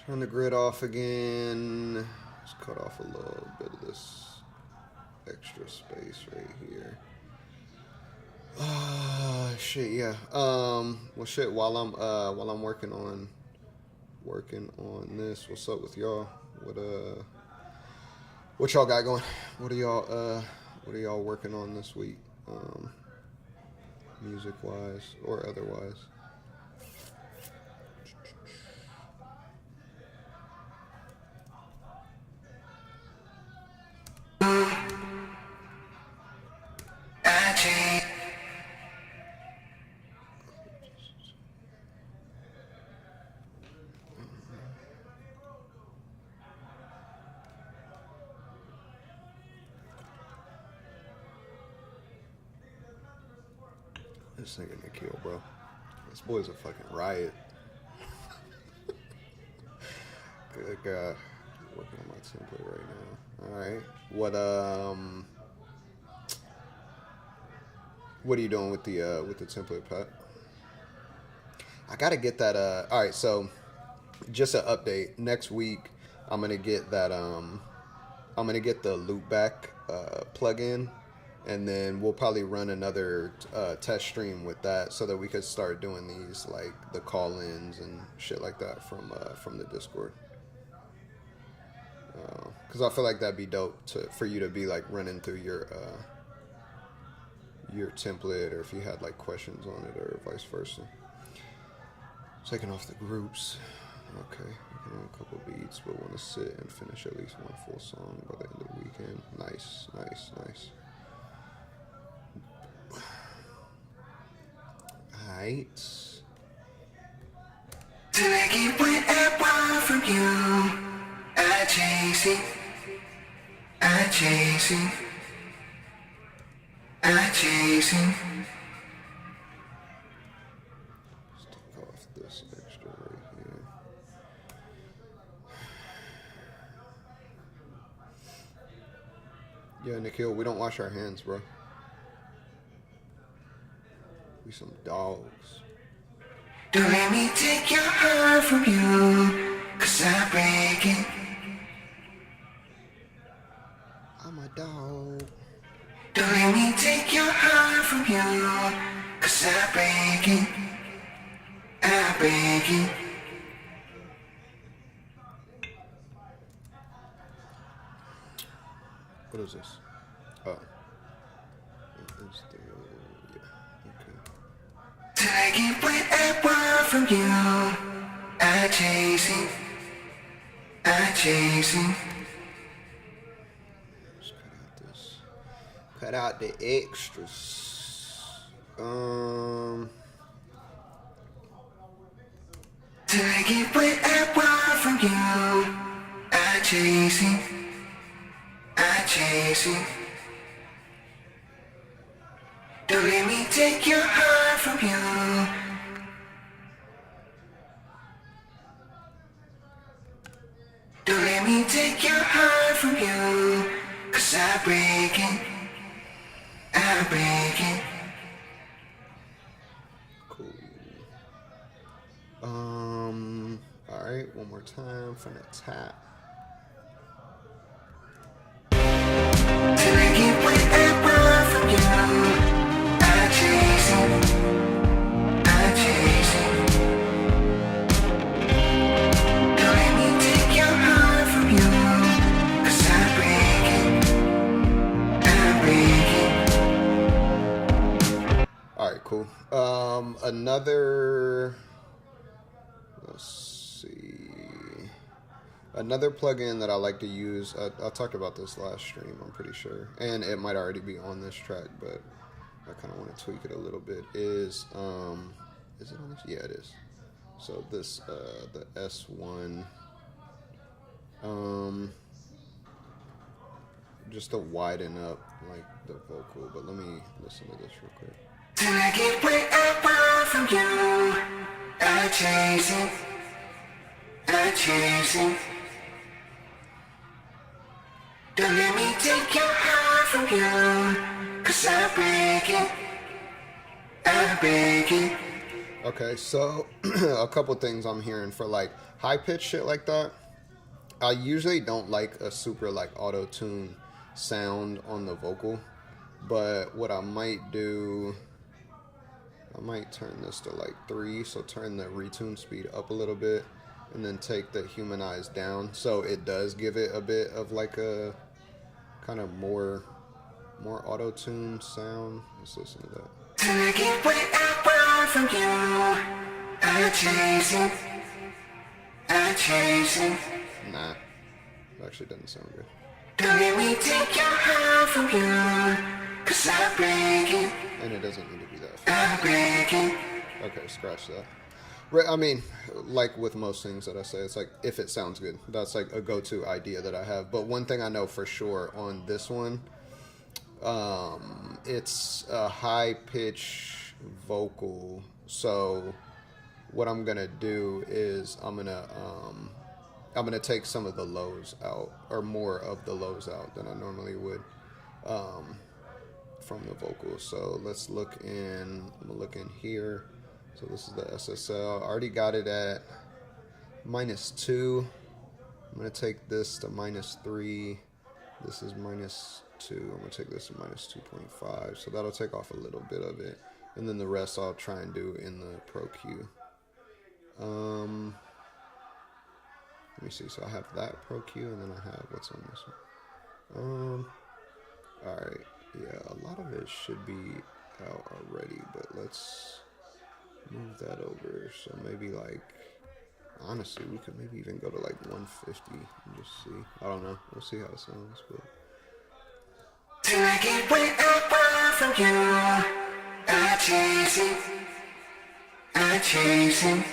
Turn the grid off again. Just cut off a little bit of this extra space right here. Shit, yeah. Well, shit. While I'm working on this, what's up with y'all? What y'all got going? What are y'all working on this week? Music wise or otherwise?
I chase.
This nigga Nikhil, bro. This boy's a fucking riot. Good guy. Working on my template right now. Alright. What are you doing with the template, Pat? I gotta get that alright, so just an update. Next week I'm gonna get that I'm gonna get the loopback plugin, and then we'll probably run another test stream with that, so that we could start doing these, like the call-ins and shit like that from the Discord. Because I feel like that'd be dope for you to be like running through your template, or if you had like questions on it, or vice versa. Taking off the groups. Okay, working on a couple beats, but want to sit and finish at least one full song by the end of the weekend. Nice. Alright.
Till I get what I want from you. I chase it.
Let's take off this extra right here. Yeah, Nikhil, we don't wash our hands, bro. We some dogs.
Don't let me take your heart from you. 'Cause I break it.
I'm a dog.
Don't let me take your heart from you. 'Cause I break it.
What is this? Oh. It's the, yeah, okay.
Till I get what I want from you. I chase it.
Just cut Cut out the extras.
Till I get what I want from you, I chase it, I chase it. Don't let me take your heart from you. Don't let me take your heart from you, 'cause I break it, I break it.
Cool. Alright, one more time from the top.
Till I get what I want from you, I chase it, I chase it. Don't let me take your heart from you, 'cause I break it, I break it.
Alright, cool. Let's see. Another plugin that I like to use, I talked about this last stream, I'm pretty sure, and it might already be on this track, but I kind of want to tweak it a little bit, is it on this? Yeah, it is. So this, the S1, just to widen up, like, the vocal, but let me listen to this real quick.
Till I get what I want from you, I chase it, I chase it. Don't let me take your heart from you, 'cause I break it, I break it.
Okay, so a couple things I'm hearing for like high pitched shit like that. I usually don't like a super like auto tune sound on the vocal, but what I might do, I might turn this to like 3, so turn the retune speed up a little bit, and then take the humanize down, so it does give it a bit of like a kind of more auto tune sound. Let's listen to that.
Till I get what I want from you, I chase it, I chase it.
Nah, it actually doesn't sound good.
Don't let me take your heart from you, 'cause I break it,
And it doesn't need to be that fast.
I break it.
Okay, scratch that. Right, I mean, like with most things that I say, it's like if it sounds good. That's like a go-to idea that I have. But one thing I know for sure on this one, it's a high-pitch vocal. So what I'm gonna do is I'm gonna take some of the lows out, or more of the lows out than I normally would, from the vocals. So let's look in. I'm gonna look in here. So this is the SSL. I already got it at -2. I'm gonna take this to -3. This is -2. I'm gonna take this to -2.5. So that'll take off a little bit of it, and then the rest I'll try and do in the Pro Q. Let me see. So I have that Pro Q, and then I have what's on this one. All right. Yeah, a lot of it should be out already, but let's move that over. So maybe like, honestly, we could maybe even go to like 150 and just see. I don't know. We'll see how it sounds. But
Till I get what I want from you, I chase it, I chase it.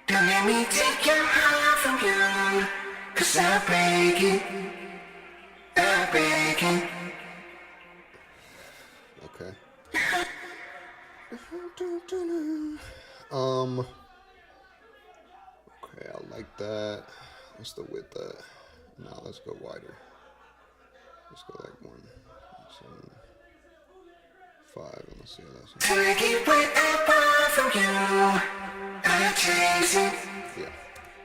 Don't let me take your heart from you, 'cause I break it, I break it.
okay. Okay, I like that. What's the width at? No, let's go wider. Let's go like 1.5, and let's see how that sounds.
Till I get what I want from you, I chase it.
Yeah.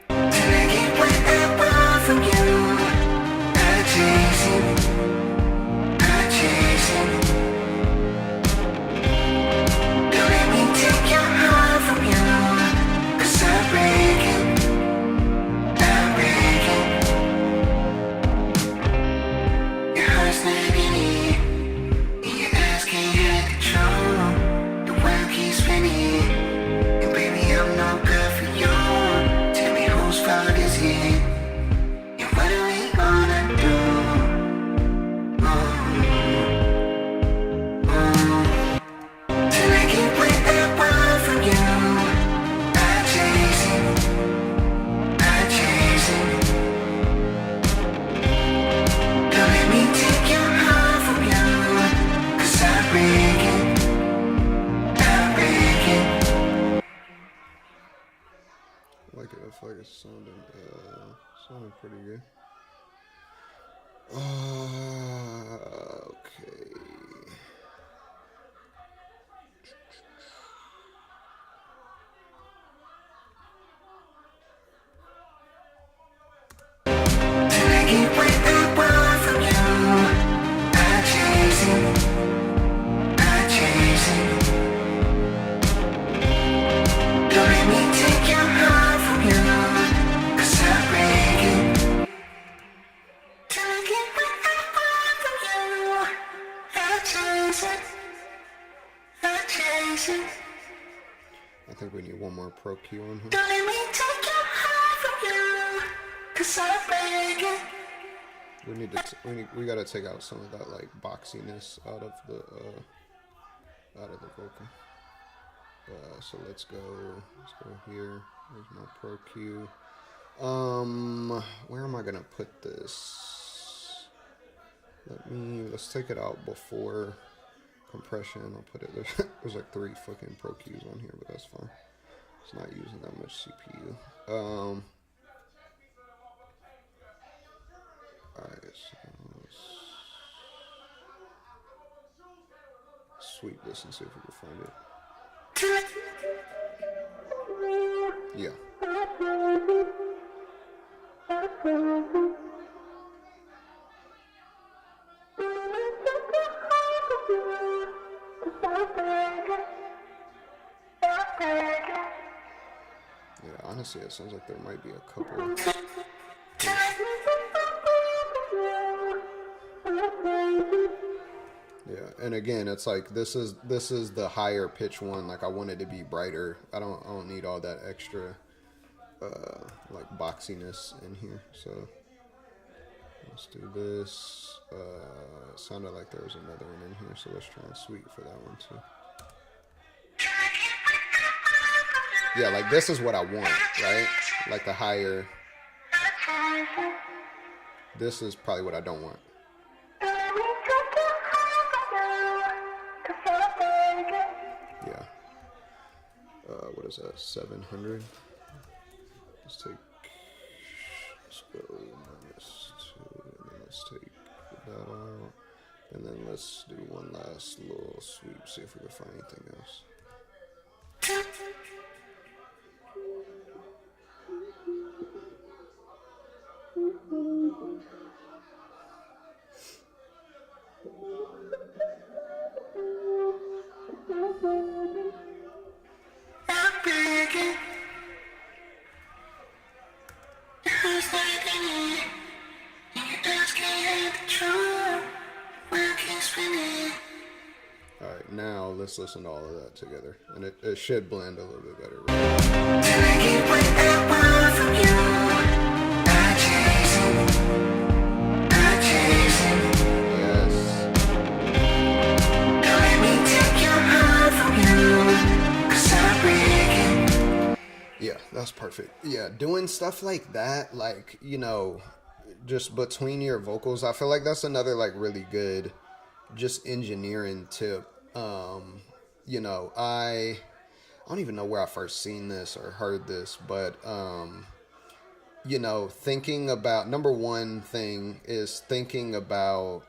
Till I get what I want from you, I chase it, I chase it. Don't let me take your heart from you, 'cause I break it, I break it. Your heart's not in it, and your eyes can't have control. The world keeps spinning, and baby I'm no good for you. Tell me whose fault is it?
Sounded pretty good. Okay.
Till I get what I want from you. I chase it. I chase it. Don't let me take your heart from you. 'Cause I break it. Till I get what I want from you. I chase it. I chase it.
I think we need one more pro cue on here.
Don't let me take your heart from you. 'Cause I break it.
We gotta take out some of that like boxiness out of the vocal. So let's go here. There's my pro cue. Where am I gonna put this? Let's take it out before compression. I'll put it there's like 3 fucking pro cues on here, but that's fine. It's not using that much CPU. Alright, so let's sweep this and see if we can find it. Yeah. Yeah, honestly, it sounds like there might be a couple. Yeah, and again, it's like this is the higher pitch one. Like I want it to be brighter. I don't need all that extra like boxiness in here. So let's do this. It sounded like there was another one in here, so let's try and sweep for that one too. Yeah, like this is what I want, right? Like the higher. This is probably what I don't want. Yeah. What is that? 700. Let's go -2, and then let's take that out, and then let's do one last little sweep. See if we can find anything else. Alright, now let's listen to all of that together. And it should blend a little bit better. Right?
Till I get what I want from you. I chase it. I chase it.
Yes.
Don't let me take your heart from you. 'Cause I break it.
Yeah, that's perfect. Yeah, doing stuff like that, like, you know, just between your vocals, I feel like that's another like really good just engineering tip. You know, I don't even know where I first seen this or heard this, but you know, thinking about, number one thing is thinking about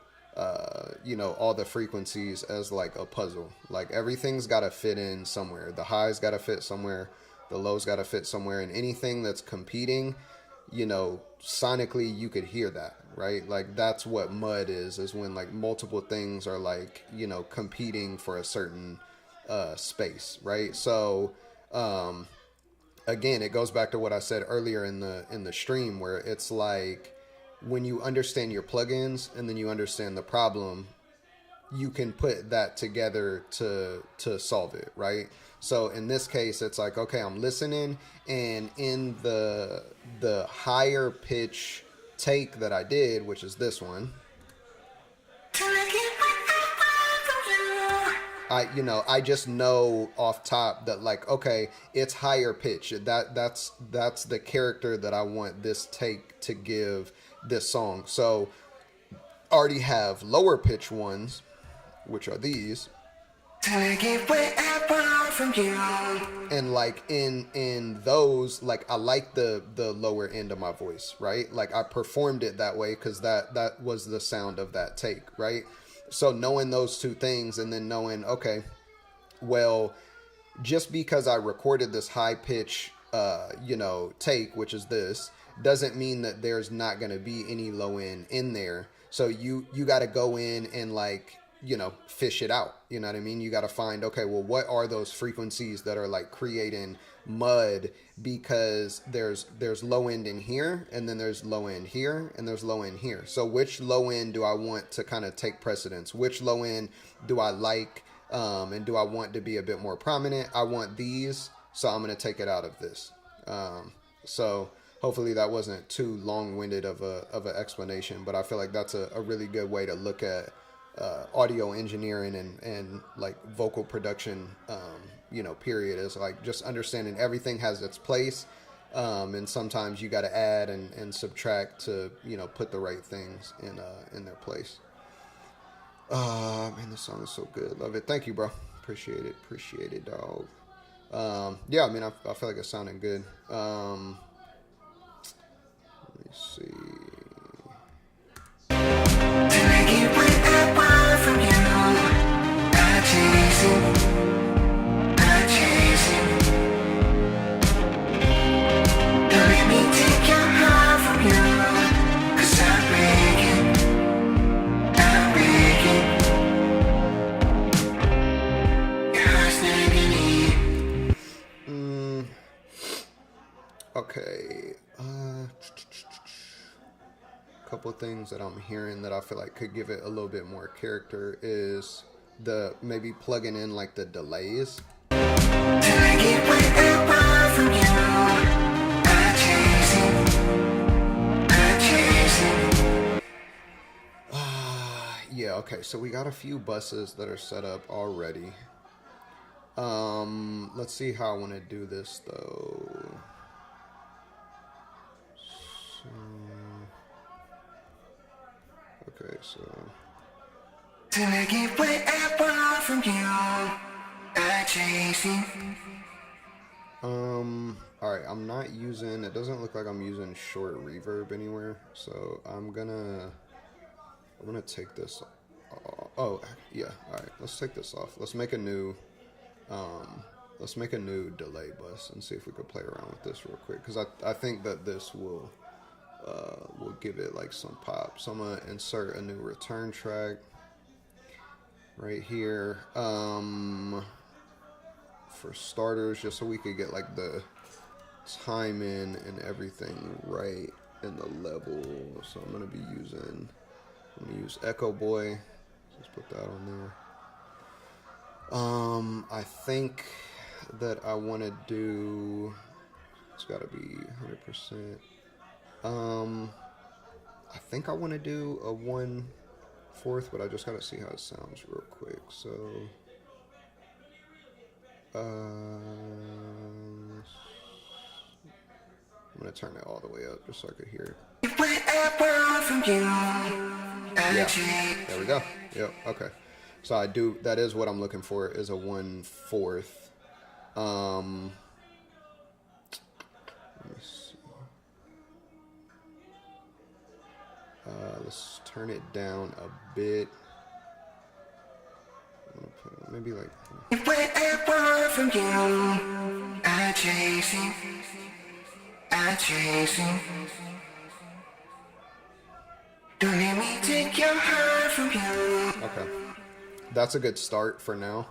you know, all the frequencies as like a puzzle. Like everything's got to fit in somewhere. The highs got to fit somewhere, the lows got to fit somewhere, and anything that's competing, you know, sonically you could hear that, right? Like that's what mud is when like multiple things are like, you know, competing for a certain space, right? So again, it goes back to what I said earlier in the stream, where it's like when you understand your plugins and then you understand the problem, you can put that together to solve it, right? So in this case, it's like, okay, I'm listening, and in the higher pitch take that I did, which is this one, I just know off top that like, okay, it's higher pitch. That's the character that I want this take to give this song. So already have lower pitch ones, which are these.
till I get what I want from you.
And like in those, like I like the lower end of my voice, right? Like I performed it that way because that was the sound of that take, right? So knowing those two things and then knowing, okay, well, just because I recorded this high pitch take, which is this, doesn't mean that there's not going to be any low end in there. So you got to go in and like, fish it out. You know what I mean? You got to find, okay, well, what are those frequencies that are like creating mud? Because there's low end in here, and then there's low end here, and there's low end here. So which low end do I want to kind of take precedence? Which low end do I like? And do I want to be a bit more prominent? I want these, so I'm going to take it out of this. So hopefully that wasn't too long-winded of an explanation, but I feel like that's a really good way to look at audio engineering and like vocal production, period, is like just understanding everything has its place. And sometimes you got to add and subtract to, put the right things in their place. Man, this song is so good. Love it. Thank you, bro. Appreciate it, dog. Yeah, I mean, I feel like it's sounding good. Let me see.
Till I get what I want from you. I chase it. Don't let me take your heart from you. 'Cause I'm breaking. Your heart's not gonna.
Okay. Couple things that I'm hearing that I feel like could give it a little bit more character is maybe plugging in like the delays.
Till I get what I want from you. I chase it.
Yeah, okay, so we got a few buses that are set up already. Let's see how I want to do this though. Okay, so
till I get what I want from you. I chase it.
alright, I'm not using, it doesn't look like I'm using short reverb anywhere, so I'm gonna take this off. Oh, yeah, alright, let's take this off. Let's make a new delay bus and see if we could play around with this real quick, because I think that this will give it like some pop. So I'm gonna insert a new return track right here, for starters, just so we could get like the timing and everything right in the level. So I'm gonna use Echo Boy. Let's put that on there. I think that I want to do, it's got to be 100%. I think I want to do a 1/4, but I just got to see how it sounds real quick. So, I'm going to turn it all the way up just so I could hear it. Yeah, there we go. Yep, okay. So that is what I'm looking for, is a 1/4. Let me see. Let's turn it down a bit. I'm gonna put maybe like.
What I want from you, I chase it. Don't let me take your heart from you.
Okay, that's a good start for now.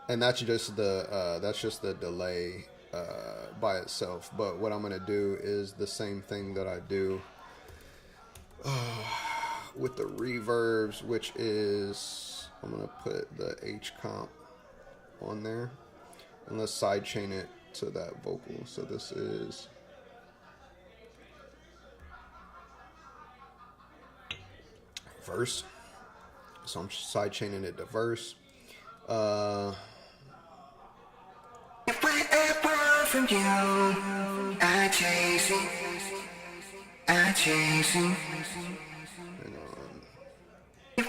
And that's just the delay by itself. But what I'm gonna do is the same thing that I do with the reverbs, which is I'm gonna put the H comp on there and let's sidechain it to that vocal. So this is verse. So I'm sidechaining it to verse.
What I want from you, I chase it.
Hang on.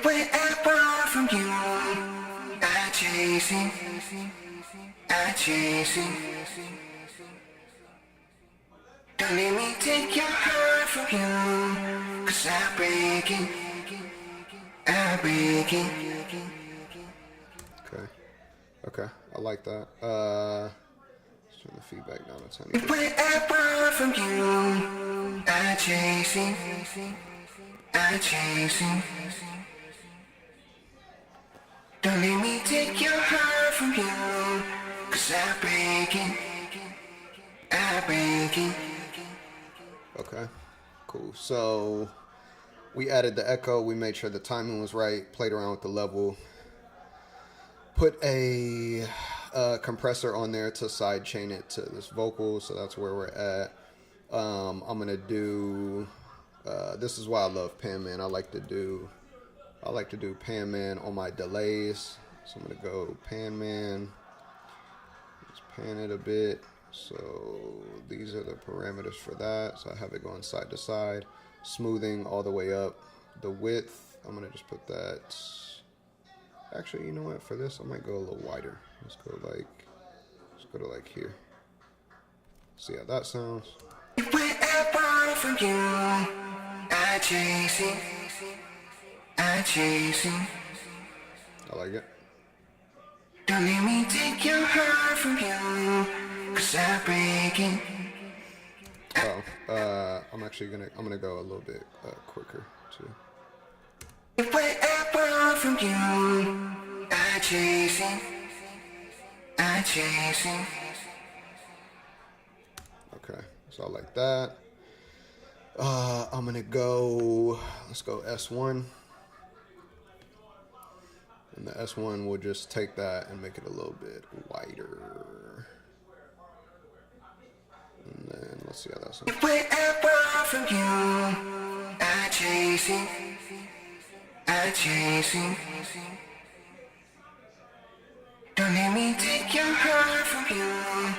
What I want from you, chasing, I'm chasing. Don't let me take your heart from you, 'cause I'm breaking, I'm breaking.
Okay, I like that. Let's turn the feedback down a tiny bit.
What I want from you, I'm chasing, I'm chasing. Don't let me take your heart from you, 'cause I'm breaking, I'm breaking.
Okay, cool. So we added the echo. We made sure the timing was right. Played around with the level. Put a compressor on there to side chain it to this vocal. So that's where we're at. I'm gonna do. This is why I love Panman. I like to do Panman on my delays. So I'm gonna go Panman. Let's pan it a bit. So these are the parameters for that. So I have it going side to side, smoothing all the way up. The width, I'm gonna just put that. Actually, you know what? For this, I might go a little wider. Let's go to like here. See how that sounds.
What I want from you, I'm chasing, I'm chasing.
I like it.
Don't let me take your heart from you, 'cause I'm breaking.
Oh, I'm gonna go a little bit quicker too.
What I want from you, I'm chasing, I'm chasing.
Okay, so I like that. I'm gonna go. Let's go S1. And the S1 will just take that and make it a little bit wider. And then let's see how that sounds.
What I want from you, I'm chasing, I'm chasing. Don't let me take your heart from you,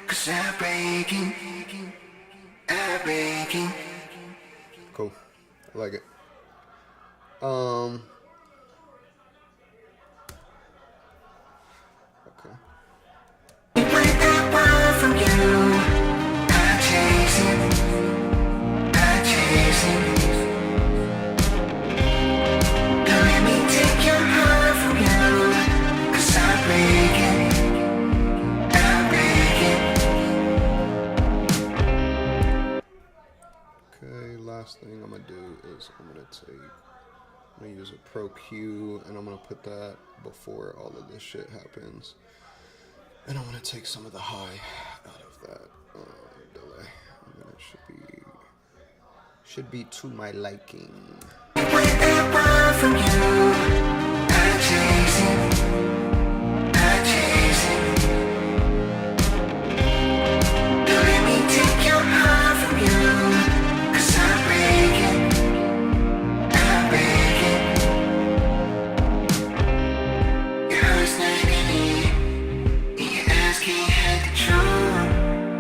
'cause I'm breaking, I'm breaking.
Cool, I like it. Okay.
What I want from you, I'm chasing, I'm chasing. Don't let me take your heart from you, 'cause I'm breaking, I'm breaking.
Okay, last thing I'm gonna do is I'm gonna use a Pro Q and I'm gonna put that before all of this shit happens. And I'm gonna take some of the high out of that delay. And then it should be to my liking.
What I want from you, I'm chasing, I'm chasing. Don't let me take your heart from you, 'cause I'm breaking, I'm breaking. Your heart's not in it, and your eyes can't hide the truth.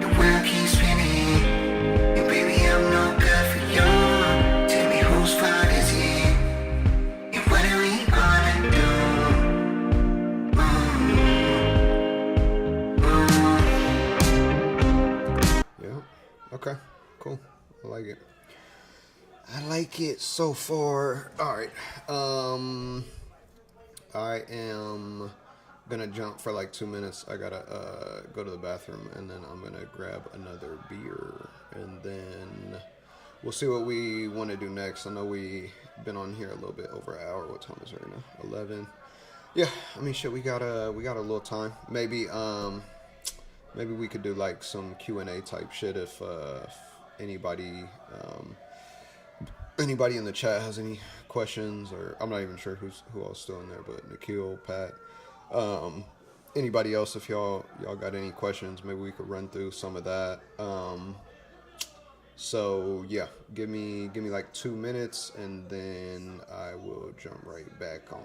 The world keeps spinning, and baby I'm no good for you. Tell me whose fault is it, and what are we gonna do?
Yeah. Okay. Cool. I like it. I like it so far. All right. I am gonna jump for like 2 minutes. I gotta go to the bathroom, and then I'm gonna grab another beer, and then we'll see what we want to do next. I know we been on here a little bit over an hour. What time is it right now? 11. Yeah, I mean, shit, we got a little time. Maybe we could do like some Q&A type shit if anybody in the chat has any questions, or I'm not even sure who else still in there, but Nikhil, Pat, anybody else, if y'all got any questions, maybe we could run through some of that. So yeah, give me like 2 minutes, and then I will jump right back on.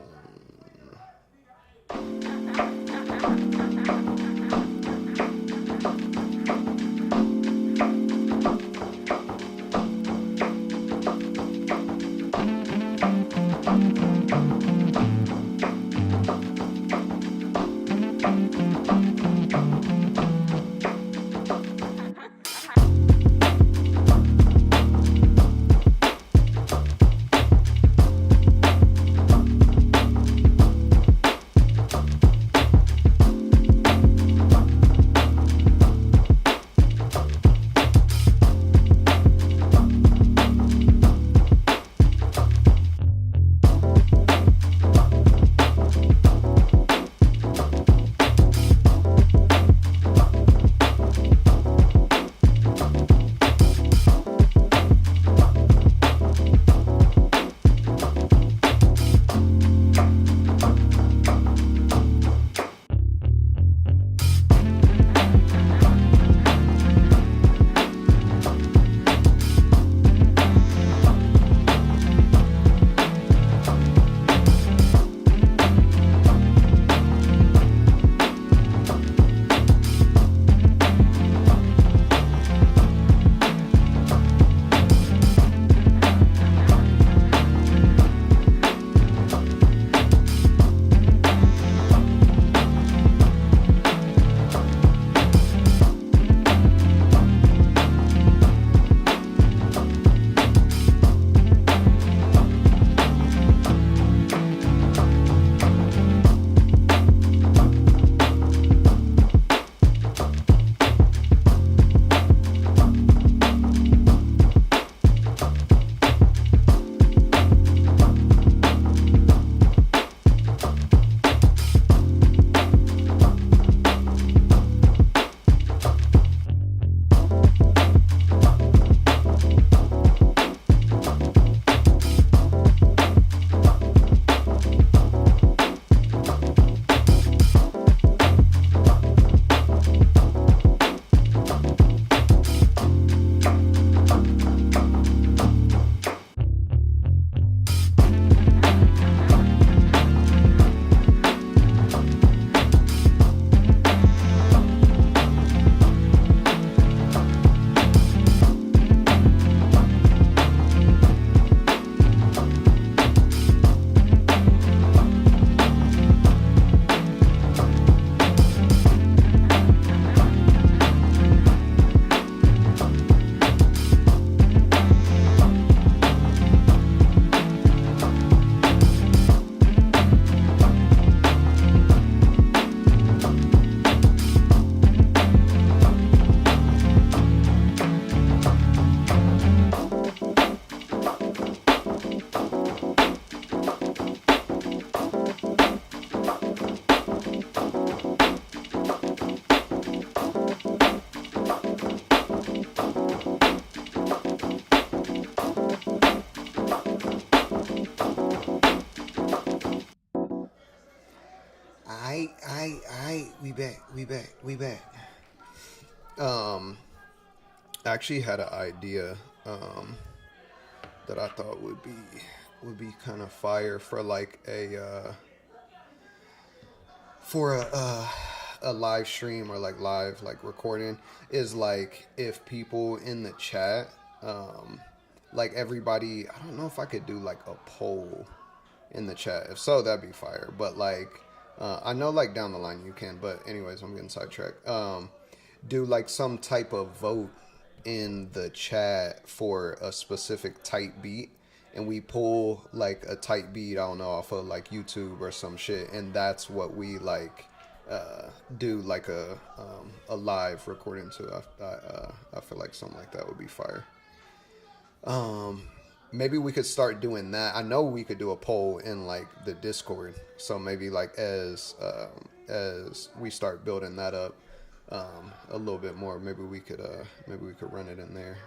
back. I actually had an idea that I thought would be kind of fire for like a live stream or like live like recording, is like if people in the chat, like everybody, I don't know if I could do like a poll in the chat. If so, that'd be fire. But like I know like down the line you can, but anyways, I'm getting sidetracked. Do like some type of vote in the chat for a specific tight beat, and we pull like a tight beat, I don't know, off of like YouTube or some shit, and that's what we like do like a live recording to. I feel like something like that would be fire. Maybe we could start doing that. I know we could do a poll in like the Discord, so maybe like as we start building that up a little bit more, maybe we could run it in there.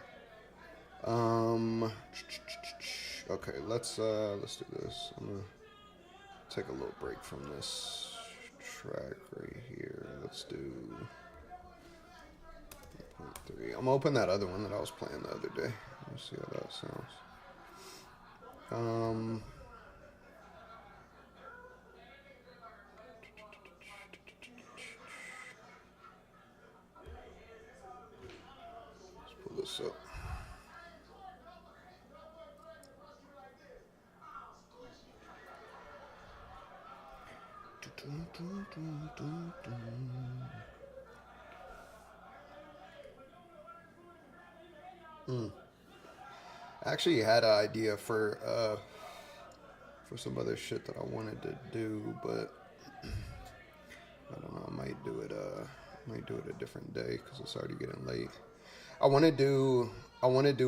Okay, let's do this. I'm gonna take a little break from this track right here. Let's do 1.3. I'm gonna open that other one that I was playing the other day. Let's see how that sounds. Let's pull this up. I actually had an idea for some other shit that I wanted to do, but I don't know. I might do it a different day because it's already getting late. I want to do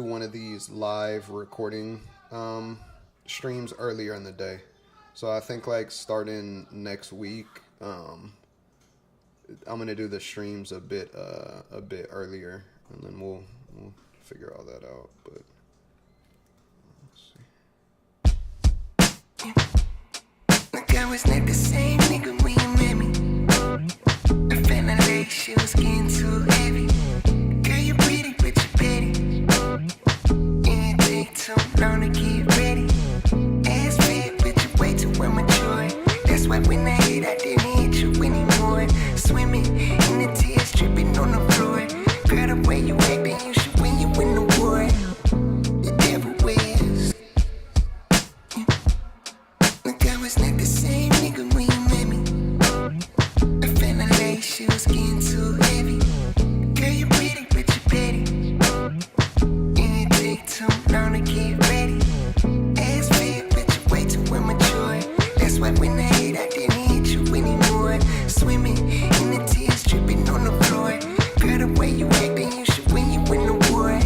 one of these live recording streams earlier in the day. So I think like starting next week, I'm gonna do the streams a bit earlier, and then we'll figure all that out. But let's see.
Like I was not the same nigga when you met me. I felt like she was getting too heavy. Girl, you pretty, but you petty. And it take too long to get ready. Ass fat, but you way too immature. That's why when I hit, I didn't hit you anymore. Swimming in the tears, dripping on the floor. Girl, the way you acting, you should win you in the war. The devil wears. Like I was not the same nigga when you met me. I felt like she was getting too heavy. Girl, you pretty, but you petty. And it take too long to get ready. Ass fat, but you way too immature. That's why when I hit, I didn't hit you anymore. Swimming in the tears, dripping on the floor. Girl, the way you acting, you should win you in the war.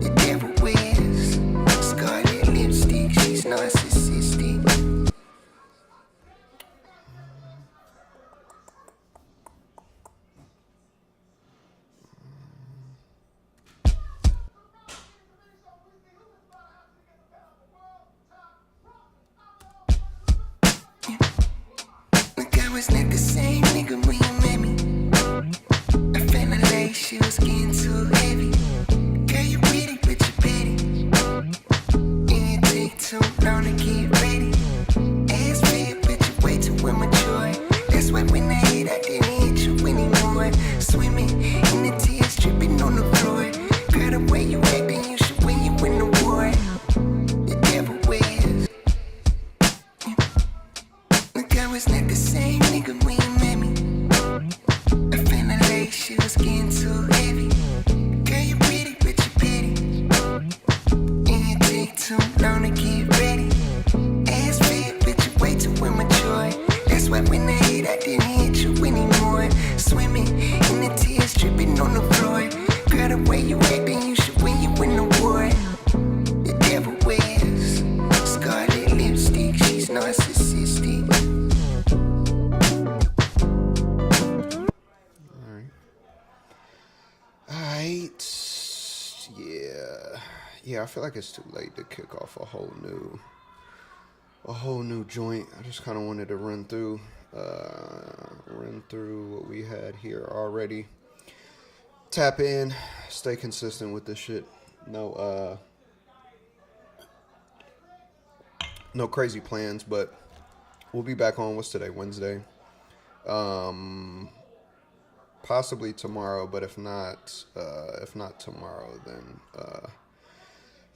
The devil wears scarlet lipstick, she's narcissistic. Like I was not the same nigga when you met me. I felt like she was getting too heavy. Girl, you pretty, but you petty. And it take too long to get ready. Ass fat, but you way too immature. That's why when I hit, I didn't hit you anymore. Swimming in the tears, dripping on the floor. Girl, the way you acting, you should win you in the war. The devil wears. Like I was not the same nigga when you met me. I felt like she was getting too heavy. Girl, you pretty, but you petty. And it take too long to get ready. Ass fat, but you way too immature. That's why when I hit, I didn't hit you anymore. Swimming in the tears, dripping on the floor. Girl, the way you acting, you should win you in the war. The devil wears scarlet lipstick, she's narcissistic.
Alright. Yeah, I feel like it's too late to kick off a whole new joint. I just kind of wanted to run through run through what we had here already. Tap in, stay consistent with this shit. No crazy plans, but we'll be back on, what's today, Wednesday? Possibly tomorrow, but if not tomorrow,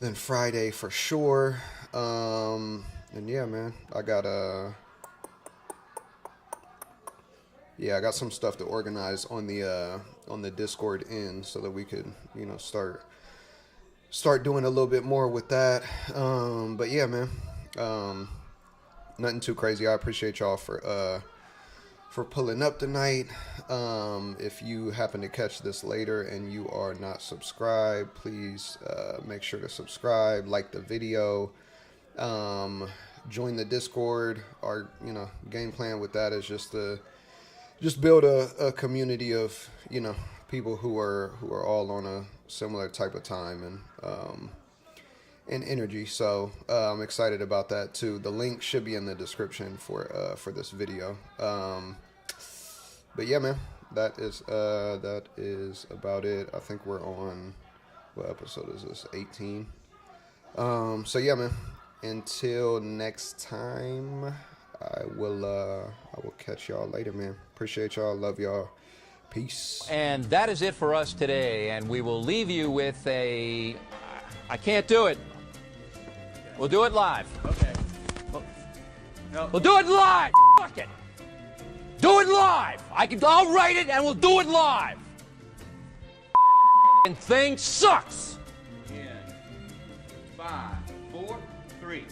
then Friday for sure. And yeah, man, I got some stuff to organize on the Discord end so that we could, start doing a little bit more with that. But yeah, man, nothing too crazy. I appreciate y'all for pulling up tonight. If you happen to catch this later and you are not subscribed, please make sure to subscribe, like the video, join the Discord. Our game plan with that is just to build a community of people who are all on a similar type of time and energy. So I'm excited about that too. The link should be in the description for this video. But yeah, man, that is about it. I think we're on, what episode is this? 18. So yeah, man, until next time, I will catch y'all later, man. Appreciate y'all. Love y'all. Peace.
And that is it for us today. And we will leave you with I can't do it. We'll do it live.
Okay.
We'll do it live. Fuck it. Do it live. I'll write it and we'll do it live. And thing sucks.
In 5, 4, 3.